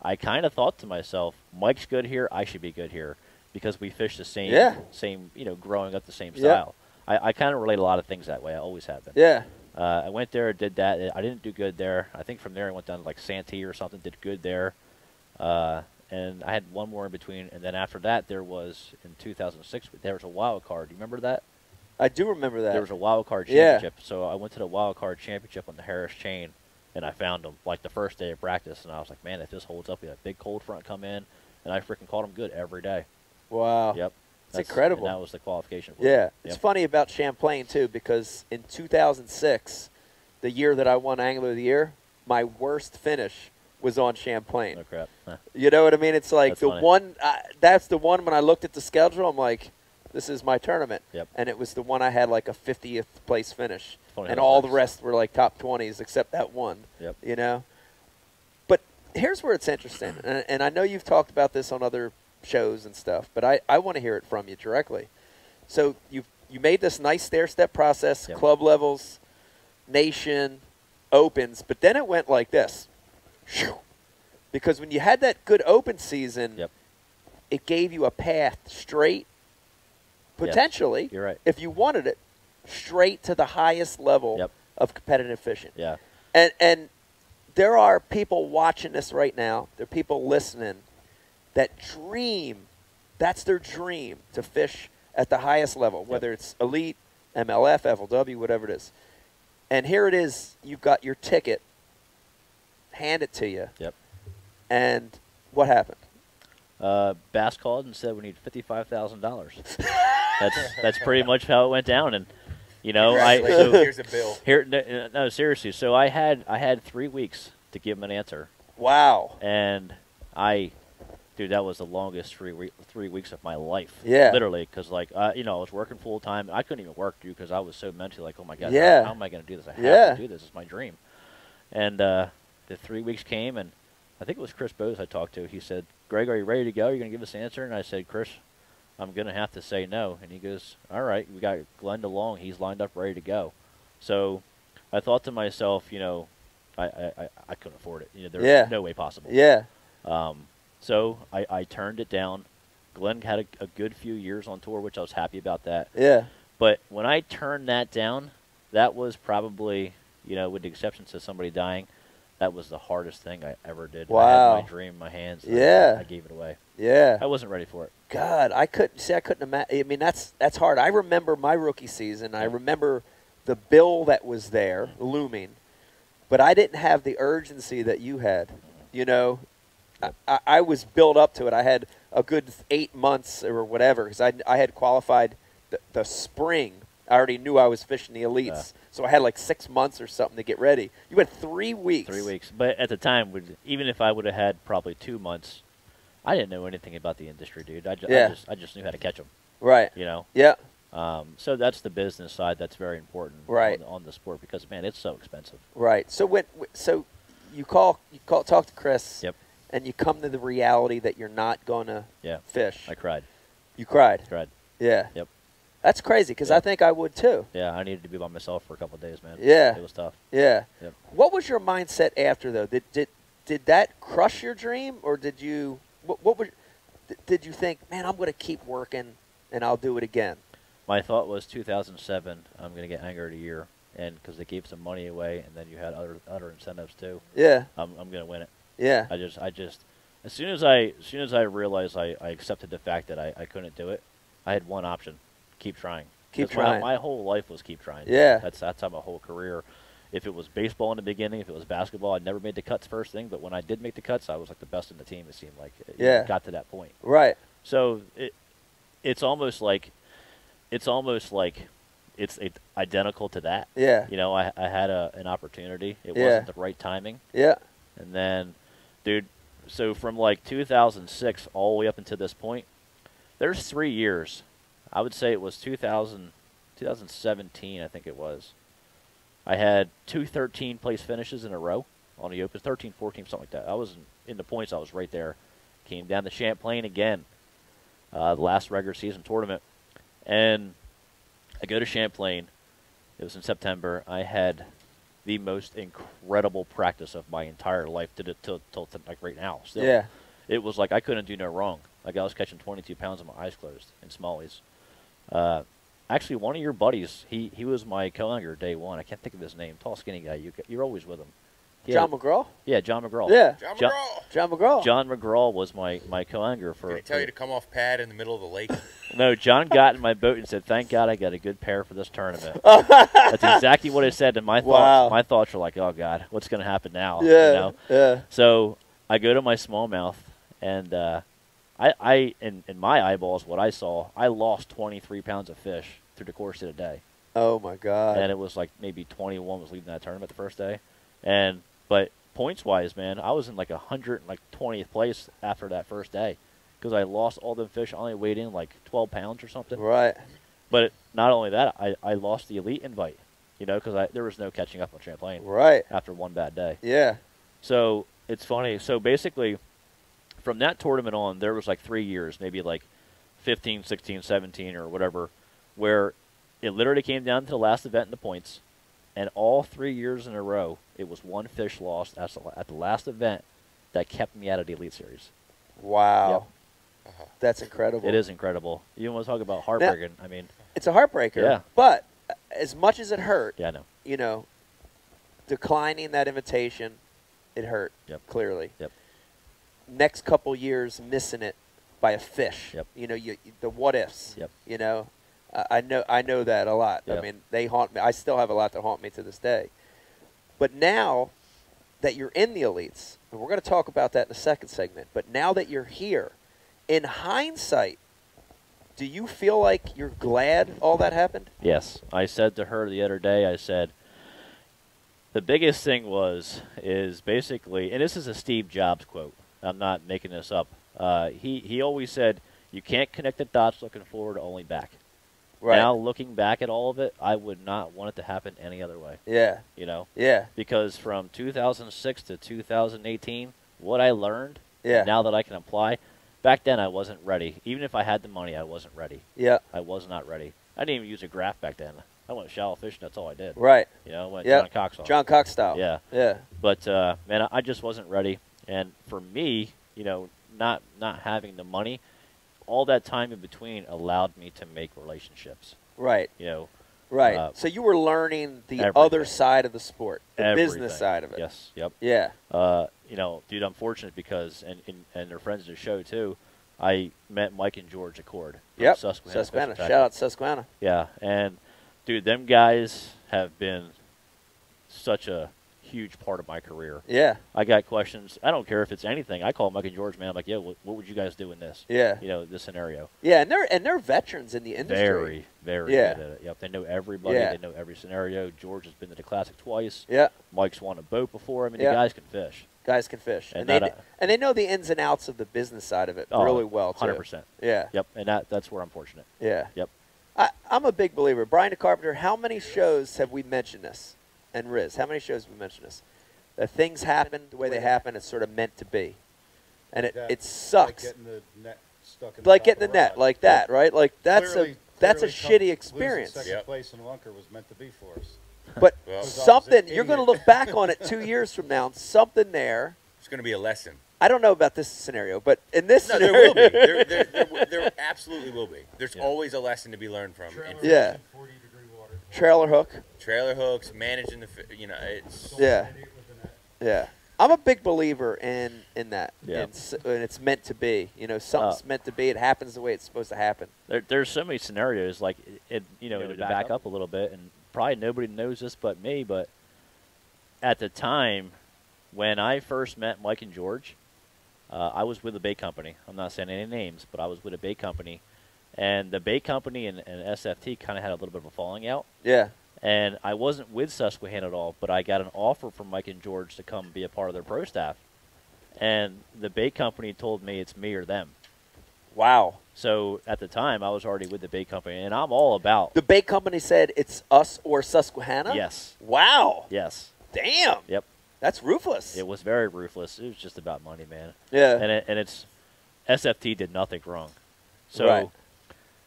I kind of thought to myself, Mike's good here, I should be good here, because we fished the same, you know, growing up the same style. I kind of relate a lot of things that way. I always have been. Yeah. I went there, did that. I didn't do good there. I think from there I went down to like Santee or something, did good there. And I had one more in between. And then after that, there was, in 2006, there was a wild card. Do you remember that? I do remember that. There was a wild card championship. So I went to the wild card championship on the Harris chain, and I found them like the first day of practice. And I was like, man, if this holds up, we had a big cold front come in, and I freaking caught them good every day. Wow. Yep. It's incredible. And that was the qualification for Yeah. me. It's Yep. funny about Champlain, too, because in 2006, the year that I won Angler of the Year, my worst finish was on Champlain. Oh, crap. Huh. You know what I mean? It's like That's the funny. one, that's the one when I looked at the schedule, I'm like, this is my tournament. Yep. And it was the one I had like a 50th place finish. Funny And how it all the works. rest were like top 20s except that one. Yep. You know? But here's where it's interesting. And I know you've talked about this on other shows and stuff, but I want to hear it from you directly. So you made this nice stair-step process, Yep. club levels, nation, opens, but then it went like this. Shoo. Because when you had that good open season, Yep. it gave you a path straight, potentially, You're right. if you wanted it, straight to the highest level Yep. of competitive fishing. Yeah. And there are people watching this right now, there are people listening that dream, that's their dream, to fish at the highest level, whether it's Elite, MLF, FLW, whatever it is. And here it is, you've got your ticket, hand it to you. Yep. And what happened? Bass called and said we need $55,000. That's pretty much how it went down. And you know, Congratulations. Here's a bill. no, seriously. So I had 3 weeks to give him an answer, Wow. and dude, that was the longest 3 weeks of my life. Yeah. Literally, because like you know, I was working full time. I couldn't even work, dude, because I was so mentally like, oh my god, Yeah. how am I going to do this? I have Yeah. to do this. It's my dream. And the 3 weeks came, and I think it was Chris Bose I talked to. He said, Greg, are you ready to go? Are you going to give us an answer? And I said, Chris, I'm going to have to say no. And he goes, all right, we got Glenn DeLong. He's lined up ready to go. So I thought to myself, you know, I couldn't afford it. You know, there's no way possible. Yeah. So I turned it down. Glenn had a good few years on tour, which I was happy about that. Yeah. But when I turned that down, that was probably, you know, with the exceptions of somebody dying, that was the hardest thing I ever did. I Wow. had my dream in my hands. And Yeah. I gave it away. Yeah. I wasn't ready for it. God, I couldn't imagine. I mean, that's hard. I remember my rookie season. I remember the bill that was there looming, but I didn't have the urgency that you had. You know, I was built up to it. I had a good 8 months or whatever because I had qualified the spring. I already knew I was fishing the elites, so I had like 6 months or something to get ready. You had 3 weeks. 3 weeks. But at the time, even if I would have had probably 2 months, I didn't know anything about the industry, dude. I just knew how to catch them. Right. You know. Yeah. So that's the business side. That's very important. Right. On the sport because man, it's so expensive. Right. So so you talk to Chris. Yep. And you come to the reality that you're not going to fish. I cried. You cried. Cried. Yeah. Yep. That's crazy because I think I would too. Yeah, I needed to be by myself for a couple of days, man. Yeah. It was tough. Yeah. Yep. What was your mindset after though? Did that crush your dream, or did you did you think, man, I'm going to keep working and I'll do it again? My thought was 2007. I'm going to get Angler of the Year, and because they gave some money away, and then you had other incentives too. Yeah. I'm going to win it. Yeah. I just as soon as I realized I accepted the fact that I couldn't do it, I had one option: keep trying. Keep trying. My whole life was keep trying. Yeah. That's how my whole career. If it was baseball in the beginning, if it was basketball, I never made the cuts first thing. But when I did make the cuts, I was like the best in the team. It seemed like it got to that point. Right. So it's almost like it's identical to that. Yeah. You know, I had an opportunity. It wasn't the right timing. Yeah. And then, dude, so from like 2006 all the way up until this point, there's 3 years. I would say it was 2017, I think it was. I had 2 13th place finishes in a row on the Open, 13, 14, something like that. I was in the points. I was right there. came down to Champlain again, the last regular season tournament. And I go to Champlain. It was in September. I had the most incredible practice of my entire life. Did it till like right now. Still. Yeah. It was like I couldn't do no wrong. Like I was catching 22 pounds with my eyes closed in smallies. Actually, one of your buddies, he was my co-angler day one. I can't think of his name. Tall, skinny guy. You're always with him. John McGraw? Yeah, John McGraw. Yeah. John McGraw. John McGraw. John McGraw was my co-angler for. Did he tell you to come off pad in the middle of the lake? No, John got in my boat and said, "Thank God I got a good pair for this tournament." That's exactly what he said. And my thoughts were like, "Oh God, what's going to happen now?" Yeah. You know? Yeah. So I go to my smallmouth, and I in my eyeballs, what I saw, I lost 23 pounds of fish through the course of the day. Oh my God. And it was like maybe 21 was leaving that tournament the first day, but points wise, man, I was in like 120th place after that first day because I lost all them fish. I only weighed in like 12 pounds or something. Right. But not only that, I lost the elite invite, you know, because there was no catching up on Champlain. Right. After one bad day. Yeah. So it's funny. So basically, from that tournament on, there was like 3 years, maybe like 15, 16, 17 or whatever, where it literally came down to the last event in the points. And all 3 years in a row, it was one fish lost at the last event that kept me out of the Elite Series. Wow. Yep. That's incredible. It is incredible. You want to talk about heartbreaking? I mean, it's a heartbreaker. Yeah. But as much as it hurt, yeah, I know. You know, declining that invitation, it hurt. Yep. Clearly. Yep. Next couple years, missing it by a fish. Yep. You know, the what ifs. Yep. You know. I know that a lot. Yep. I mean, they haunt me. I still have a lot that haunt me to this day. But now that you're in the elites, and we're going to talk about that in the second segment, but now that you're here, in hindsight, do you feel like you're glad all that happened? Yes. I said to her the other day, I said, the biggest thing is basically, and this is a Steve Jobs quote. I'm not making this up. He always said, you can't connect the dots looking forward, only back. Right. Now, looking back at all of it, I would not want it to happen any other way. Yeah. You know? Yeah. Because from 2006 to 2018, what I learned, Yeah. now that I can apply, back then I wasn't ready. Even if I had the money, I wasn't ready. Yeah. I was not ready. I didn't even use a graph back then. I went shallow fishing. That's all I did. Right. You know, went Yep. John Cox on. John Cox style. Yeah. Yeah. But, man, I just wasn't ready. And for me, you know, not having the money, all that time in between allowed me to make relationships. Right. You know. Right. So you were learning the everything. other side of the sport, the Everything. business side of it. Yes. Yep. Yeah. You know, dude, I'm fortunate because, and their friends of the show too, I met Mike and George Accord. Yep. Susquehanna. Shout out Susquehanna. Yeah. And, dude, them guys have been such a huge part of my career. Yeah. I got questions. I don't care if it's anything. I call Mike and George, man. I'm like, yeah, what would you guys do in this? Yeah. You know, this scenario. Yeah, and they're veterans in the industry. Very, very Yeah. good at it. Yep. They know everybody. Yeah. They know every scenario. George has been to the Classic twice. Yeah. Mike's won a boat before. I mean, Yeah. the guys can fish. Guys can fish, And and they know the ins and outs of the business side of it really well too. 100%. Yeah. Yep. And that's where I'm fortunate. Yeah. Yep. I'm a big believer. Brian DeCarpenter, how many shows have we mentioned this? And Riz, how many shows have we mentioned this? That things happen the way they happen, it's sort of meant to be. And it sucks. Like getting the net stuck in Like top getting of the net, rod. like that, right? Like that's Clearly a losing shitty experience. Second Yep. place in Lunker was meant to be for us. But Well, something, you're going to look back on it 2 years from now, and something there. It's going to be a lesson. I don't know about this scenario, but in this No, there scenario. will be. There absolutely will be. There's Yeah. always a lesson to be learned from. Yeah. 40-degree water. Trailer hook. Trailer hooks, managing the, you know, it's. Yeah. Yeah. I'm a big believer in that. Yeah. And it's meant to be. You know, something's meant to be. It happens the way it's supposed to happen. There's so many scenarios, like, to back up a little bit, and probably nobody knows this but me, but at the time when I first met Mike and George, I was with a bait company. I'm not saying any names, but I was with a bait company, and the bait company and SFT kind of had a little bit of a falling out. Yeah. And I wasn't with Susquehanna at all, but I got an offer from Mike and George to come be a part of their pro staff. And the bait company told me it's me or them. Wow. So at the time, I was already with the bait company, and I'm all about. The bait company said it's us or Susquehanna? Yes. Wow. Yes. Damn. Yep. That's ruthless. It was very ruthless. It was just about money, man. Yeah. And it's SFT did nothing wrong. So Right.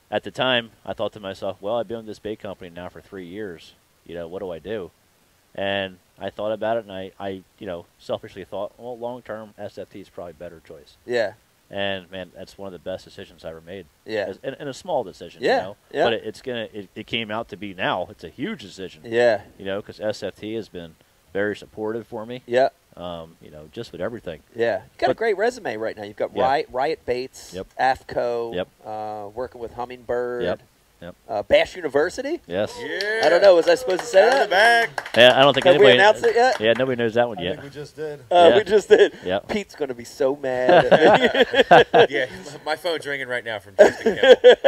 at the time, I thought to myself, well, I've been with this bait company now for 3 years. You know, what do I do? And I thought about it, and I selfishly thought, well, long-term, SFT is probably a better choice. Yeah. And, man, that's one of the best decisions I ever made. Yeah. And a small decision, Yeah, you know. yeah. But it came out to be now. It's a huge decision. Yeah. You know, because SFT has been very supportive for me. Yeah. You know, just with everything. Yeah. You got a But- great resume right now. You've got Yeah. Riot Baits, Yep. AFCO, Yep. working with Hummingbird, Yep. Yep. Bass University. Yes. Yeah. I don't know. Was I supposed to say Out of the that? bag. Yeah, I don't think Have we anybody announced it yet? Yeah, nobody knows that one I yet. think we just did. Yeah. We just did. Yep. Pete's going to be so mad. Yeah, my phone's ringing right now from Justin Kimball.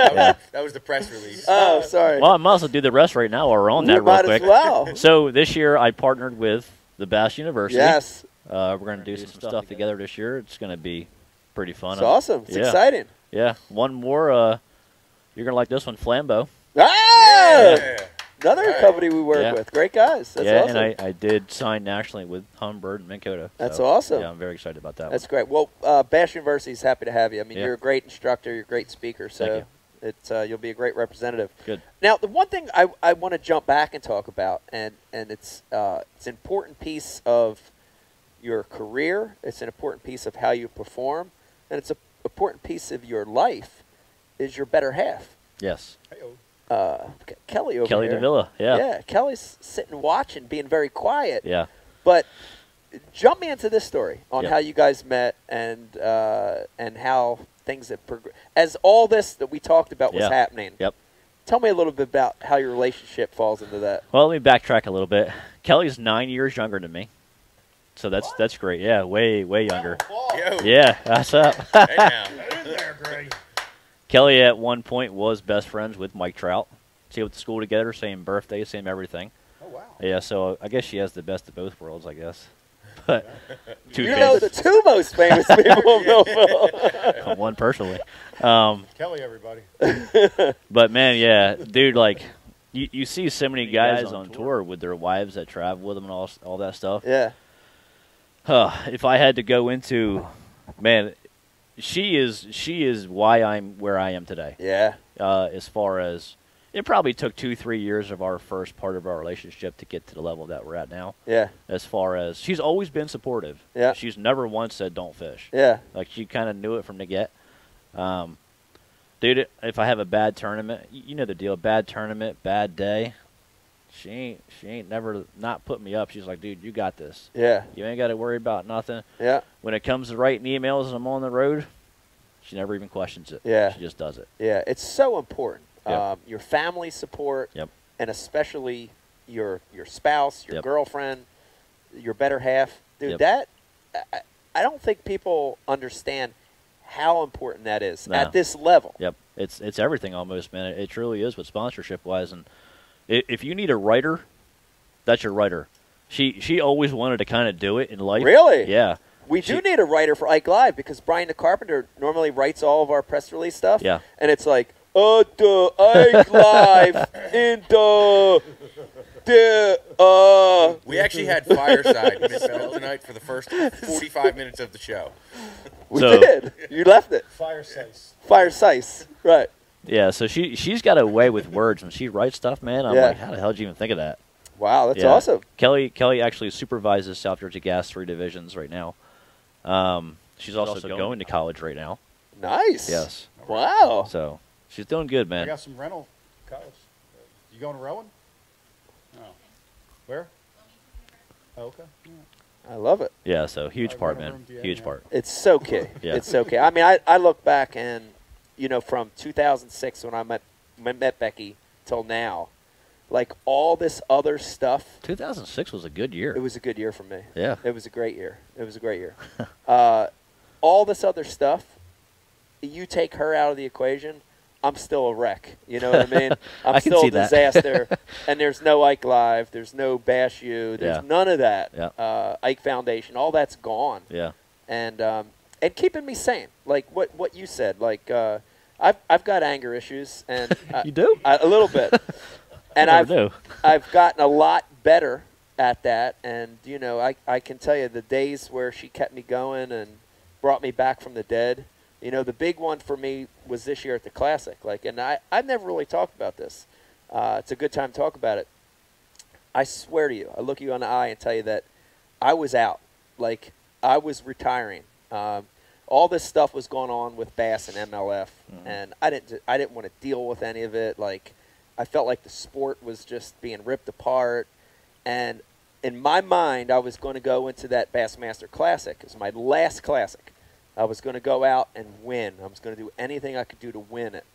That was the press release. Oh, sorry. Well, I might as well do the rest right now while we're on We that real might quick. as well. So this year I partnered with the Bass University. Yes. We're going to do some stuff together this year. It's going to be pretty fun. It's awesome. It's Yeah. exciting. Yeah. One more. You're going to like this one, Flambeau. Ah! Yeah. Another Right. company we work Yeah. with. Great guys. That's yeah, awesome. and I did sign nationally with Hummingbird and Minn Kota. That's So, awesome. Yeah, I'm very excited about that That's great. Well, Bass University is happy to have you. I mean, Yeah. you're a great instructor. You're a great speaker. So Thank it's you'll be a great representative. Good. Now, the one thing I want to jump back and talk about, and it's an important piece of your career. It's an important piece of how you perform, and it's an important piece of your life. Is your better half, Yes. Kelly over Kelly here. Davila. Yeah. Yeah, Kelly's sitting watching, being very quiet. Yeah. But jump me into this story on Yep. how you guys met and how things have progressed. As all this that we talked about was Yeah. happening, Yep. tell me a little bit about how your relationship falls into that. Well, let me backtrack a little bit. Kelly's 9 years younger than me, so that's great. Yeah, way younger. Yo. Yeah, that's up. Hey now. Get in there, Greg. Kelly at one point was best friends with Mike Trout. She went to school together, same birthday, same everything. Oh, wow. Yeah, so I guess she has the best of both worlds, I guess. But two You know the kids, two most famous people in Millville. one personally. Kelly, everybody. But man, yeah, dude, like you see so many guys on tour with their wives that travel with them and all that stuff. Yeah. If I had to go into, man, she is why I'm where I am today. Yeah. As far as it probably took 2-3 years of our first part of our relationship to get to the level that we're at now. Yeah. As far as she's always been supportive. Yeah. She's never once said don't fish. Yeah. Like she kind of knew it from the get. Dude, if I have a bad tournament, you know the deal. Bad tournament, bad day. She ain't never not put me up. She's like, dude, you got this. Yeah. You ain't got to worry about nothing. Yeah. When it comes to writing emails and I'm on the road, she never even questions it. Yeah. She just does it. Yeah. It's so important. Yep. Your family support. Yep. And especially your spouse, your Yep. girlfriend, your better half. Dude, Yep. that I don't think people understand how important that is No. at this level. Yep. It's everything almost, man. It truly is with sponsorship-wise. And if you need a writer, that's your writer. She always wanted to kind of do it in life. Really? Yeah. We do need a writer for Ike Live because Brian the Carpenter normally writes all of our press release stuff. Yeah. And it's like, the Ike Live in We actually had Fireside misspelled tonight for the first 45 minutes of the show. We So- did. You left it. Fireside. Right. Yeah, so she's got a way with words. When she writes stuff, man, I'm Yeah. like, how the hell did you even think of that? Wow, that's Yeah. awesome. Kelly actually supervises South Jersey Gas 3 divisions right now. She's also going to college right now. Nice. Yes. Wow. So she's doing good, I man. got some rental college. You going to Rowan? No. Where? Oh, okay. Yeah. I love it. Yeah, so huge Right, part, right man. over in Huge DA, part. It's so key. Yeah. It's so key. I mean, I look back and, from 2006 when I met Becky till now, like all this other stuff, 2006 was a good year. it was a good year for me. Yeah. It was a great year. It was a great year. All this other stuff, you take her out of the equation, I'm still a wreck. You know what I mean? I'm I can still see a that. disaster. And there's no Ike Live. There's no Bash U. There's Yeah. none of that. Yeah. Ike Foundation. All that's gone. Yeah. And keeping me sane. Like what you said. Like I've got anger issues. And You do? a little bit. And I never knew. I've gotten a lot better at that. And, I can tell you the days where she kept me going and brought me back from the dead, You know, the big one for me was this year at the Classic. Like, and I've never really talked about this. It's a good time to talk about it. I swear to you, I look you in the eye and tell you that I was out. Like, I was retiring. All this stuff was going on with Bass and MLF, and I didn't want to deal with any of it. Like, I felt like the sport was just being ripped apart, and in my mind, I was going to go into that Bassmaster Classic. It was my last Classic. I was going to go out and win. I was going to do anything I could do to win it,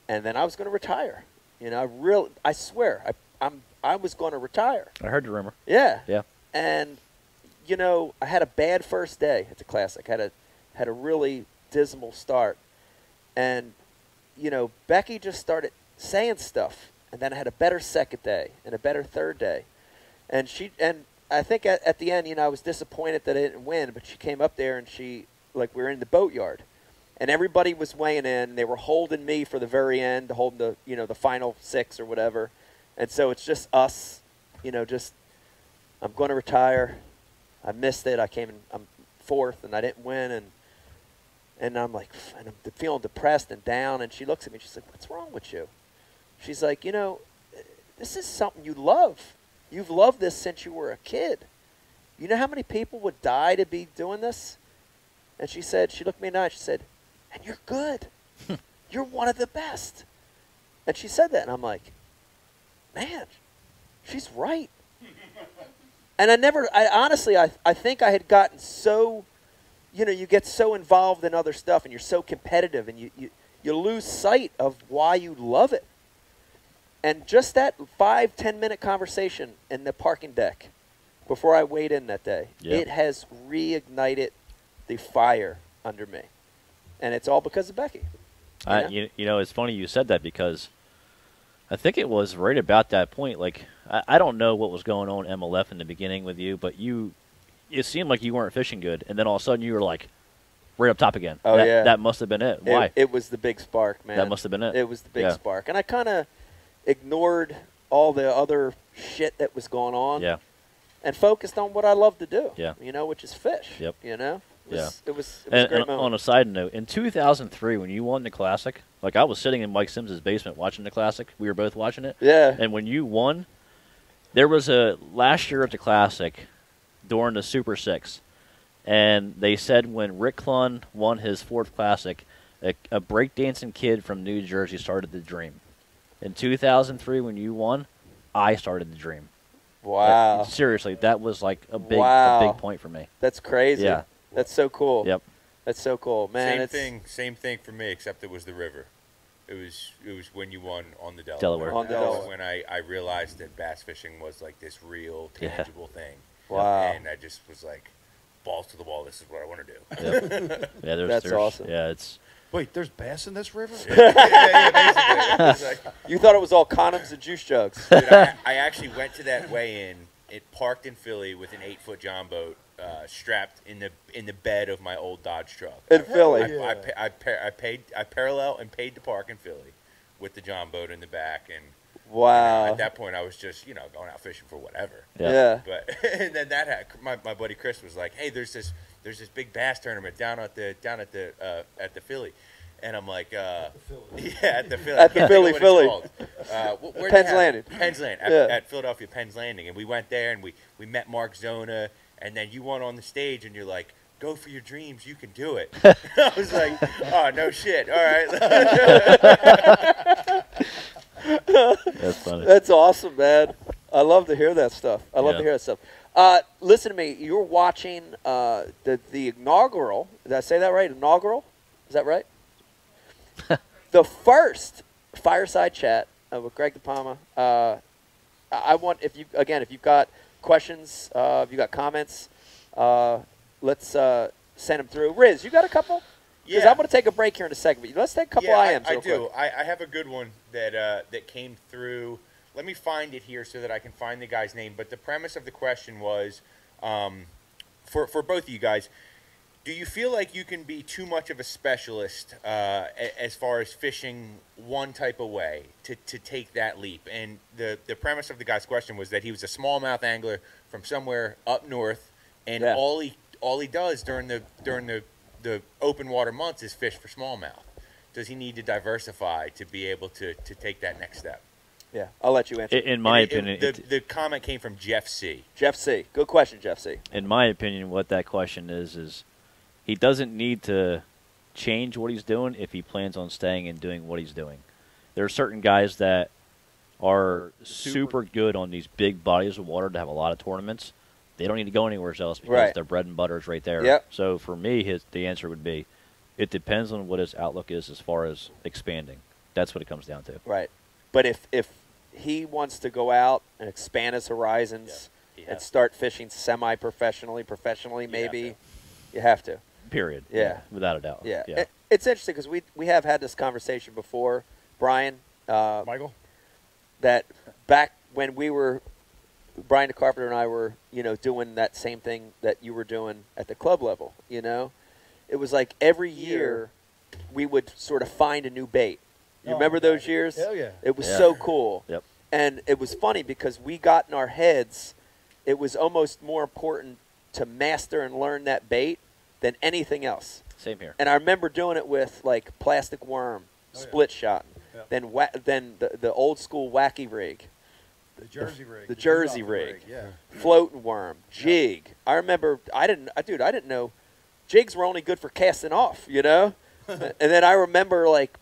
and then I was going to retire. You know, I swear, I was going to retire. I heard the rumor. Yeah. Yeah. And you know, I had a bad first day at the Classic. Had a really dismal start, and you know, Becky just started saying stuff, and then I had a better second day and a better third day, and I think at the end, you know, I was disappointed that I didn't win, but she came up there and we were in the boatyard, and everybody was weighing in. They were holding me for the very end, holding the final 6 or whatever, and so it's just us, you know, just I'm going to retire. I missed it. I'm 4th, and I didn't win, and I'm like, and I'm feeling depressed and down. And she looks at me. She's like, "What's wrong with you?" She's like, "You know, this is something you love. You've loved this since you were a kid. You know how many people would die to be doing this?" And she looked me in the eye. She said, "And you're good. You're one of the best." And she said that, and I'm like, man, she's right. And I think I had gotten so, you know, you get so involved in other stuff and you're so competitive and you lose sight of why you love it. And just that 5-10 minute conversation in the parking deck before I weighed in that day, it has reignited the fire under me. And it's all because of Becky. You know, it's funny you said that because I think it was right about that point. Like, I don't know what was going on in MLF in the beginning with you, but it seemed like you weren't fishing good, and then all of a sudden you were like right up top again. Oh, yeah. That must have been it. Why? It was the big spark, man. That must have been it. It was the big spark. And I kind of ignored all the other shit that was going on and focused on what I love to do, you know, which is fish, you know? It was a great moment. On a side note, in 2003, when you won the Classic, like I was sitting in Mike Sims' basement watching the Classic. We were both watching it. Yeah. And when you won, there was last year at the Classic during the Super 6, and they said when Rick Clunn won his 4th Classic, a breakdancing kid from New Jersey started the dream. In 2003, when you won, I started the dream. Wow. Seriously, that was like a big point for me. That's crazy. Yeah. That's so cool. Yep. That's so cool, man. Same thing for me, except it was the river. It was when you won on the Delaware. Delaware. On Delaware. When I realized that bass fishing was like this real, tangible thing. Wow. And I just was like, balls to the wall. This is what I want to do. Yep. That's awesome. Yeah, it's. Wait, there's bass in this river? yeah, basically. You thought it was all condoms and juice jugs. Dude, I actually went to that weigh-in. It parked in Philly with an 8-foot John boat strapped in the bed of my old Dodge truck. In Philly. I parallel and paid to park in Philly with the John boat in the back, and wow. at that point I was just going out fishing for whatever. Yeah. But and then my buddy Chris was like, "Hey, there's this big bass tournament down at the Philly." And I'm like, at the Philly. At the Philly. Penn's Landing. Penn's Landing. At Philadelphia Penn's Landing. And we went there and we met Mark Zona, and then you went on the stage and you're like, "Go for your dreams, you can do it." I was like, "Oh, no shit. All right." That's funny. That's awesome, man. I love to hear that stuff. Listen to me. You're watching the inaugural. Did I say that right? Inaugural? Is that right? The first Fireside Chat with Greg DiPalma. I want, if you've got questions, if you've got comments, let's send them through. Riz, you got a couple? Because I'm going to take a break here in a second. But let's take a couple IMs real quick. I do. I have a good one that came through. Let me find it here so that I can find the guy's name. But the premise of the question was, for both of you guys, do you feel like you can be too much of a specialist as far as fishing one type of way to take that leap? And the premise of the guy's question was that he was a smallmouth angler from somewhere up north, and all he does during the the open water months is fish for smallmouth. Does he need to diversify to be able to take that next step? Yeah, I'll let you answer. In my opinion, the comment came from Jeff C. Jeff C. Good question, Jeff C. In my opinion, what that question is he doesn't need to change what he's doing if he plans on staying and doing what he's doing. There are certain guys that are super good on these big bodies of water to have a lot of tournaments. They don't need to go anywhere else because their bread and butter is right there. Yep. So for me, the answer would be, it depends on what his outlook is as far as expanding. That's what it comes down to. Right. But if he wants to go out and expand his horizons and start fishing semi-professionally, professionally maybe, you have to. Period. Yeah. Without a doubt. Yeah. It's interesting because we have had this conversation before, Brian. Michael? That back when we were, Brian the Carpenter and I were, doing that same thing that you were doing at the club level, It was like every year we would sort of find a new bait. You remember those years? Hell yeah. It was so cool. Yep. And it was funny because we got in our heads, it was almost more important to master and learn that bait than anything else. Same here. And I remember doing it with like plastic worm, split shotting, then the old school wacky rig. The Jersey rig. The Jersey rig. Yeah. Floating worm, jig. I remember, I didn't know jigs were only good for casting off, And then I remember, like,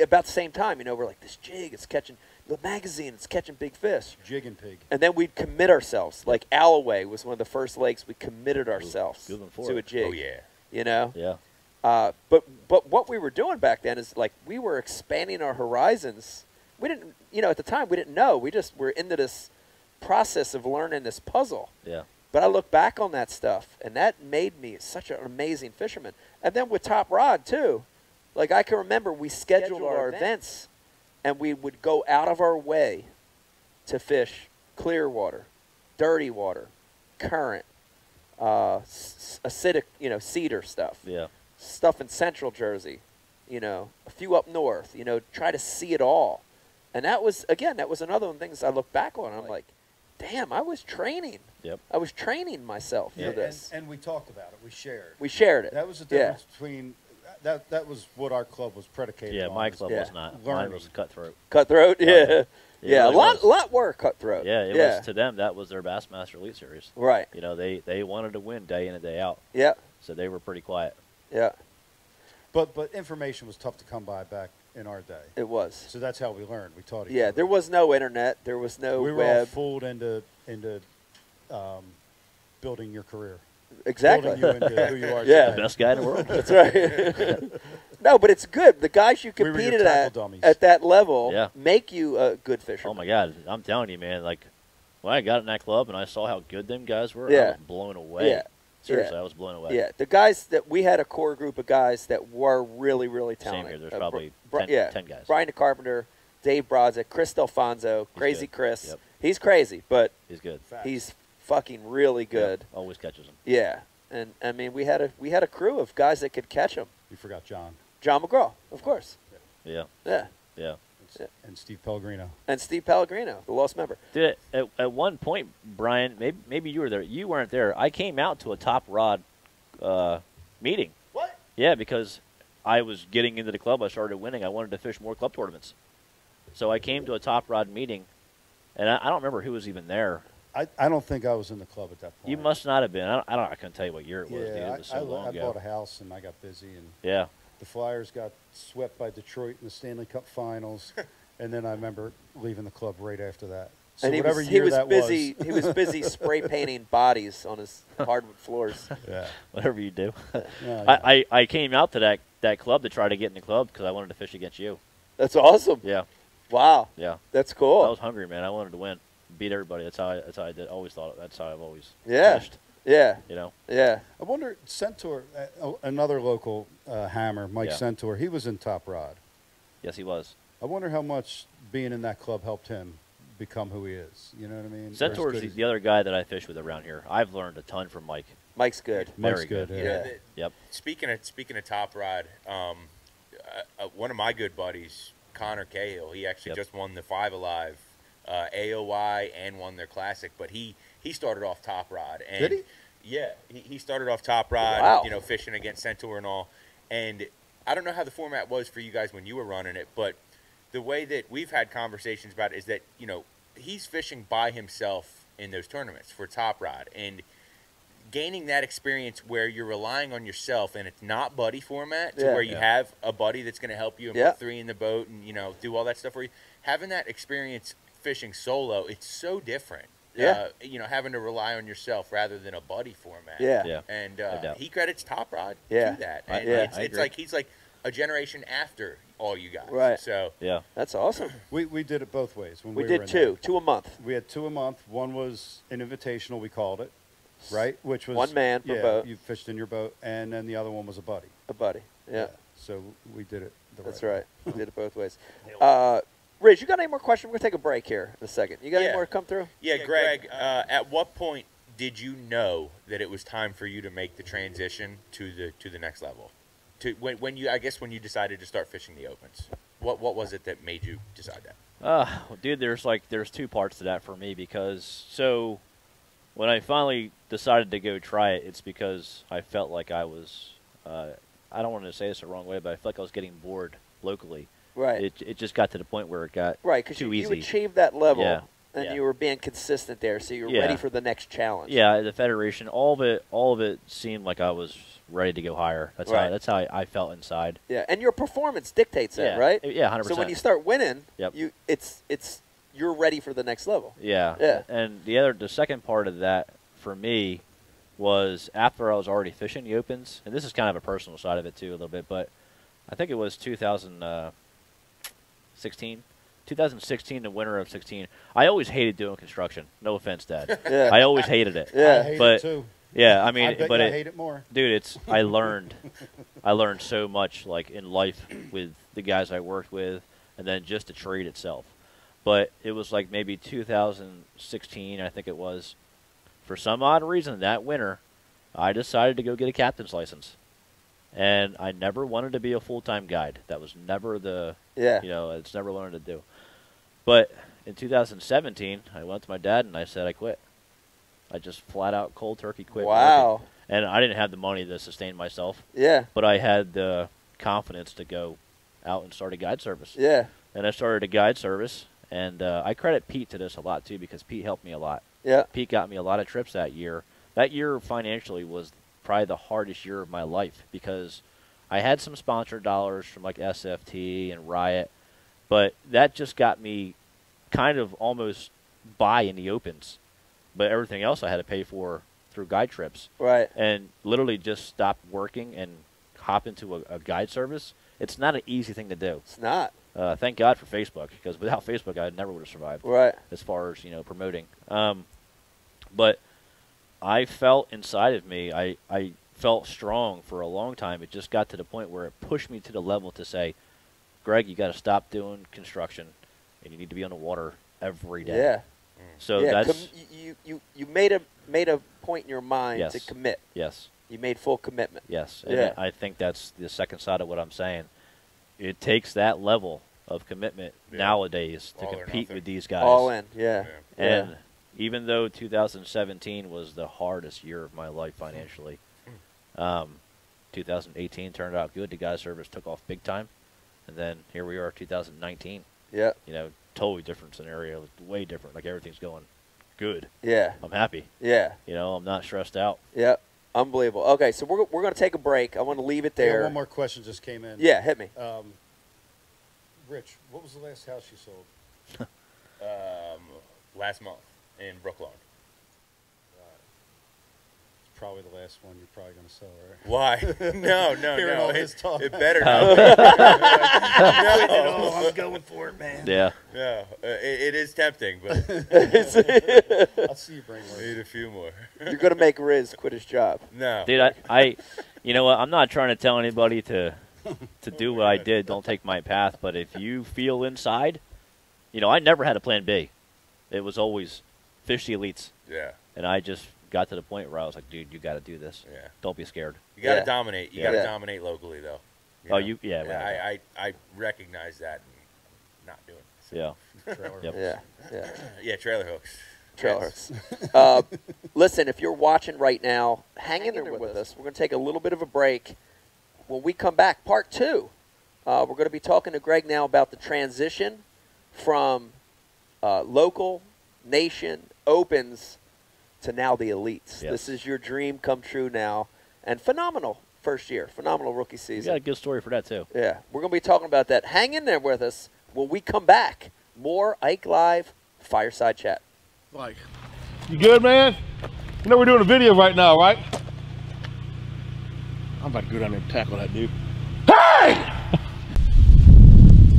about the same time, we're like, this jig, it's catching, the magazine, it's catching big fish. Jig and pig. And then we'd commit ourselves. Like, Alloway was one of the first lakes we committed ourselves to a jig. Oh, yeah. Yeah. But what we were doing back then is, like, we were expanding our horizons. We didn't, at the time, we didn't know. We just were into this process of learning this puzzle. Yeah. But I look back on that stuff, and that made me such an amazing fisherman. And then with Top Rod, too. Like, I can remember we scheduled our events, and we would go out of our way to fish clear water, dirty water, current, acidic, cedar stuff. Yeah. Stuff in central Jersey, a few up north, try to see it all. And that was another one of the things I look back on. I'm like, damn, I was training. Yep. I was training myself for this. And we talked about it. We shared. We shared it. That was the difference between that was what our club was predicated on. Yeah, my club was not. Mine Learning. was Cutthroat. Cutthroat, yeah. Yeah, really a lot were Cutthroat. Yeah, it was to them, that was their Bassmaster Elite series. Right. They wanted to win day in and day out. Yeah. So they were pretty quiet. Yeah. But information was tough to come by back in our day. It was. So that's how we learned. We taught each other. Yeah, there was no internet. There was no we were all web. fooled into building your career. Exactly. Building you into who you are Yeah. The today. best guy in the world. That's right. No, but it's good. The guys you We were your competed tackle dummies. at that level Yeah. make you a good fisherman. Oh, my God. I'm telling you, man, like, when I got in that club and I saw how good them guys were, I Yeah. was blown away. Yeah. Seriously, Yeah. I was blown away. Yeah, the guys that we had a core group of guys that were really, really talented. Same here. There's probably Br- 10 guys. Brian the Carpenter, Dave Brodzik, Chris Delfonso, He's Crazy good. Chris. Yep. He's crazy, but He's good. Facts. he's fucking really good. Yeah, always catches them. Yeah, and I mean we had a crew of guys that could catch him. You forgot John. John McGraw, of course. Yeah. Yeah, Yeah. And Steve Pellegrino. and Steve Pellegrino, the lost member. Dude, at one point, Brian, maybe you were there. You weren't there. I came out to a Top Rod meeting. What? Yeah, because I was getting into the club. I started winning. I wanted to fish more club tournaments. So I came to a Top Rod meeting, and I don't remember who was even there. I don't think I was in the club at that point. You must not have been. I couldn't tell you what year it was, dude. Yeah, It was so long I ago. bought a house and I got busy, and Yeah. the Flyers got swept by Detroit in the Stanley Cup Finals, and then I remember leaving the club right after that. So And whatever he year was that busy. He was busy spray painting bodies on his hardwood floors. Yeah. Whatever you do. Yeah, I came out to that club to try to get in the club because I wanted to fish against you. That's awesome. Yeah. Wow. Yeah. That's cool. I was hungry, man. I wanted to win, beat everybody. That's how I did. Always thought that's how I've always Yeah. fished. Yeah. You know. Yeah. I wonder, Centaur, another local hammer, Mike Yeah. Centaur, he was in Top Rod. Yes, he was. I wonder how much being in that club helped him become who he is. You know what I mean? Or as Centaur's good as- the other guy that I fish with around here. I've learned a ton from Mike. Mike's good. Mike's Very good. good. You Yeah. know, Yep. Speaking of Top Rod, one of my good buddies, Connor Cahill, he actually Yep. just won the Five Alive AOY and won their classic, but he started off Top Rod. And Did he? Yeah, he started off top rod, Wow. you know, fishing against Centaur and all. And I don't know how the format was for you guys when you were running it, but the way that we've had conversations about it is that, you know, he's fishing by himself in those tournaments for top rod. And gaining that experience where you're relying on yourself and it's not buddy format to where you have a buddy that's going to help you and put 3 in the boat and, you know, do all that stuff for you. Having that experience fishing solo, it's so different. You know, having to rely on yourself rather than a buddy format. And he credits Top Rod to that. And it's like he's like a generation after all you guys. Right. So that's awesome. We did it both ways. When we did were in two there. a month. We had 2 a month. One was an invitational, we called it, right? Which was one man per boat. You fished in your boat, and then the other one was a buddy. A buddy. Yeah. So we did it. That's right. We did it both ways. Riz, you got any more questions? We're going to take a break here in a second. You got any more come through? Yeah, Greg, at what point did you know that it was time for you to make the transition to the next level? When you decided to start fishing the opens, what was it that made you decide that? Well, dude, there's 2 parts to that for me, because when I finally decided to go try it, it's because I felt like I was I don't want to say this the wrong way, but I felt like I was getting bored locally. Right. It just got to the point where it got too easy. You achieved that level, and Yeah. you were being consistent there, so you were ready for the next challenge. Yeah, the Federation, all of it seemed like I was ready to go higher. That's how I felt inside. Yeah, and your performance dictates that, right? Yeah, 100%. So when you start winning, you're ready for the next level. Yeah. Yeah. And the second part of that for me was after I was already fishing the opens, and this is kind of a personal side of it too a little bit, but I think it was 2016, the winter of 16. I always hated doing construction. No offense, Dad. I always hated it. I hate it too. Yeah, I mean, I hate it more. Dude, I learned so much, like, in life with the guys I worked with, and then just the trade itself. But it was like maybe 2016, I think it was. For some odd reason, that winter, I decided to go get a captain's license. And I never wanted to be a full-time guide. That was never it's never wanted to do. But in 2017, I went to my dad and I said I quit. I just flat out cold turkey quit. Wow. Working. And I didn't have the money to sustain myself. Yeah. But I had the confidence to go out and start a guide service. Yeah. And I started a guide service. And I credit Pete to this a lot, too, because Pete helped me a lot. Yeah. Pete got me a lot of trips that year. That year, financially, was probably the hardest year of my life because I had some sponsored dollars from, like, SFT and Riot, but that just got me kind of almost by in the opens. But everything else I had to pay for through guide trips. Right. And literally just stop working and hop into a guide service. It's not an easy thing to do. It's not. Thank God for Facebook, because without Facebook, I never would have survived. Right. As far as, promoting. But I felt inside of me, I felt strong for a long time. It just got to the point where it pushed me to the level to say, Greg, you got to stop doing construction, and you need to be on the water every day. Yeah. So that's you made a point in your mind to commit. Yes. You made full commitment. Yes. And I think that's the second side of what I'm saying. It takes that level of commitment nowadays to compete with these guys. All in, And even though 2017 was the hardest year of my life financially, 2018 turned out good. The guys' service took off big time. And then here we are, 2019. Yeah. Totally different scenario, way different. Like, everything's going good. Yeah. I'm happy. Yeah. I'm not stressed out. Yeah. Unbelievable. Okay, so we're going to take a break. I want to leave it there. Yeah, one more question just came in. Yeah, hit me. Rich, what was the last house you sold? Last month in Brooklyn. It's probably the last one you're probably going to sell, right? Why? No. Hearing all this talk. It better not. No, I'm going for it, man. Yeah. No, it is tempting, but I'll see you bring one. need a few more. You're going to make Riz quit his job. No. Dude, I you know what? I'm not trying to tell anybody to do what I did. Don't take my path. But if you feel inside, I never had a plan B. It was always fish the elites. Yeah. And I just got to the point where I was like, dude, you got to do this. Yeah. Don't be scared. You got to dominate. You got to dominate locally, though. I recognize that and not doing it. So. Yeah. Trailer Yep. Yeah. Yeah, trailer hooks. trail Yes. hooks. Listen, if you're watching right now, hang in there with us. We're going to take a little bit of a break. When we come back, part 2, we're going to be talking to Greg now about the transition from local, nation, opens to now the elites. Yes. This is your dream come true now. And phenomenal first year, phenomenal rookie You season. got a good story for that too. Yeah, we're going to be talking about that. Hang in there with us. When we come back, more Ike Live Fireside Chat. Like, you good, man? You know we're doing a video right now, right? I'm about to go down there and tackle that dude. Hey!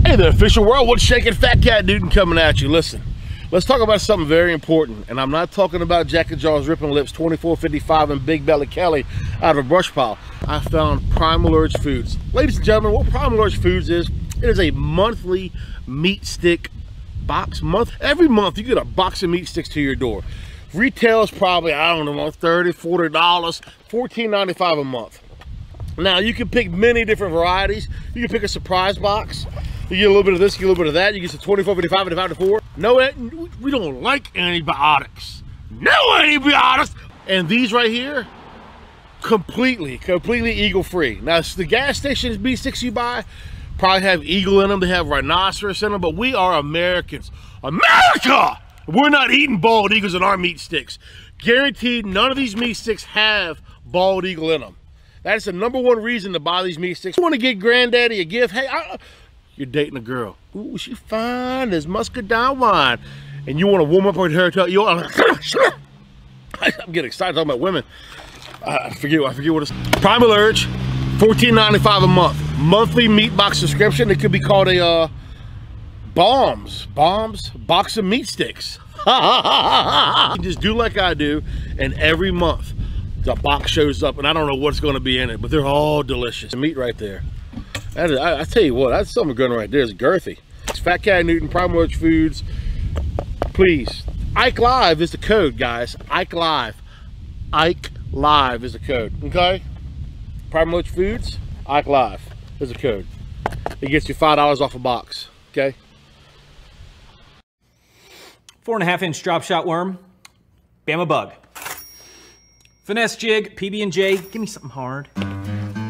Hey there, official world. What's shaking, fat cat dude, and coming at you? Listen, let's talk about something very important. And I'm not talking about Jack and Jaws ripping lips, 2455 and Big Belly Kelly out of a brush pile. I found Primal Urge Foods. Ladies and gentlemen, what Primal Urge Foods is, it is a monthly meat stick box. Every month you get a box of meat sticks to your door. Retail is probably, I don't know, $30, $40, $14.95 a month. Now you can pick many different varieties. You can pick a surprise box. You get a little bit of this, you get a little bit of that. You get some 24.55 and 5 to 4. No, we don't like antibiotics. No antibiotics. And these right here, completely eagle free. Now the gas stations meat sticks you buy probably have eagle in them, they have rhinoceros in them, but we are Americans. America! We're not eating bald eagles in our meat sticks. Guaranteed, none of these meat sticks have bald eagle in them. That is the #1 reason to buy these meat sticks. You want to get granddaddy a gift? Hey, you're dating a girl. Ooh, she fine as muscadine wine. And you want to warm up her hair. I'm getting excited talking about women. I forget what it's. Primal Urge, $14.95 a month. Monthly meat box subscription. It could be called a box of meat sticks. You just do like I do, and every month the box shows up, and I don't know what's going to be in it, but they're all delicious. The meat right there. That is, I tell you what, that's something good right there. It's girthy. It's Fat Cat Newton, Primal Urge Foods. Please, Ike Live is the code, guys. Ike Live. Ike Live is the code. Okay. Primal Urge Foods. Ike Live is the code. It gets you $5 off a box. Okay. 4.5-inch drop shot worm, Bama bug. Finesse jig, PB&J, give me something hard.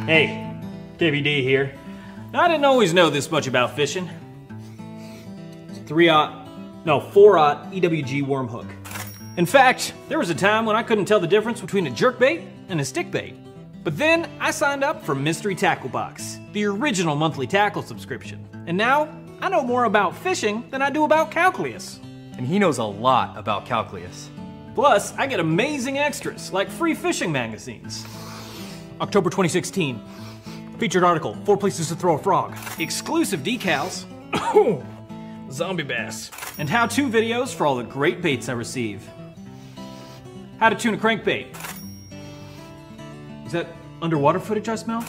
Hey, KVD here. Now, I didn't always know this much about fishing. It's a 4-aught EWG worm hook. In fact, there was a time when I couldn't tell the difference between a jerkbait and a stickbait. But then I signed up for Mystery Tackle Box, the original monthly tackle subscription. And now I know more about fishing than I do about calculus. And he knows a lot about calculus. Plus, I get amazing extras, like free fishing magazines. October 2016. Featured article, 4 places to throw a frog. Exclusive decals. Zombie bass. And how-to videos for all the great baits I receive. How to tune a crankbait. Is that underwater footage I smell?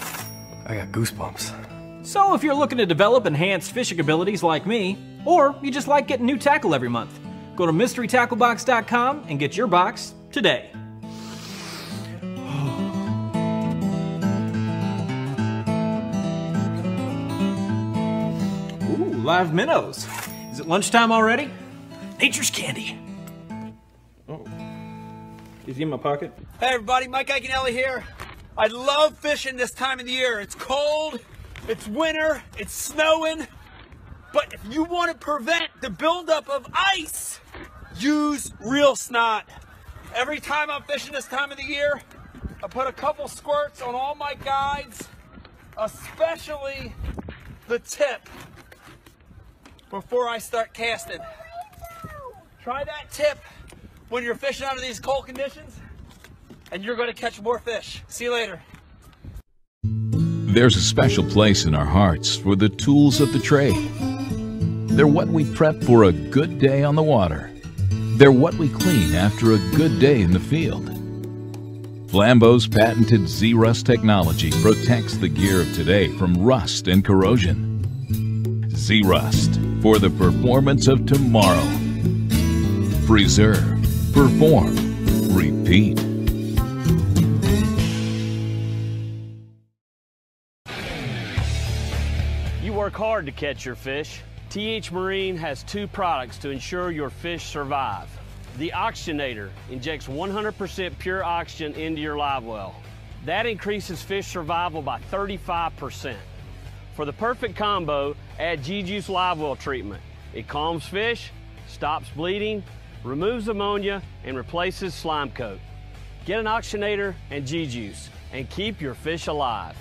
I got goosebumps. So if you're looking to develop enhanced fishing abilities like me, or you just like getting new tackle every month, go to mysterytacklebox.com and get your box today. Ooh, live minnows. Is it lunchtime already? Nature's candy. Oh. Is he in my pocket? Hey everybody, Mike Iconelli here. I love fishing this time of the year. It's cold, it's winter, it's snowing. But if you want to prevent the buildup of ice, use Real Snot. Every time I'm fishing this time of the year, I put a couple squirts on all my guides, especially the tip, before I start casting. Try that tip when you're fishing under these cold conditions, and you're going to catch more fish. See you later. There's a special place in our hearts for the tools of the trade. They're what we prep for a good day on the water. They're what we clean after a good day in the field. Flambeau's patented Z-Rust technology protects the gear of today from rust and corrosion. Z-Rust, for the performance of tomorrow. Preserve, perform, repeat. You work hard to catch your fish. TH Marine has 2 products to ensure your fish survive. The Oxygenator injects 100% pure oxygen into your live well. That increases fish survival by 35%. For the perfect combo, add G-Juice Live Well treatment. It calms fish, stops bleeding, removes ammonia, and replaces slime coat. Get an Oxygenator and G-Juice and keep your fish alive.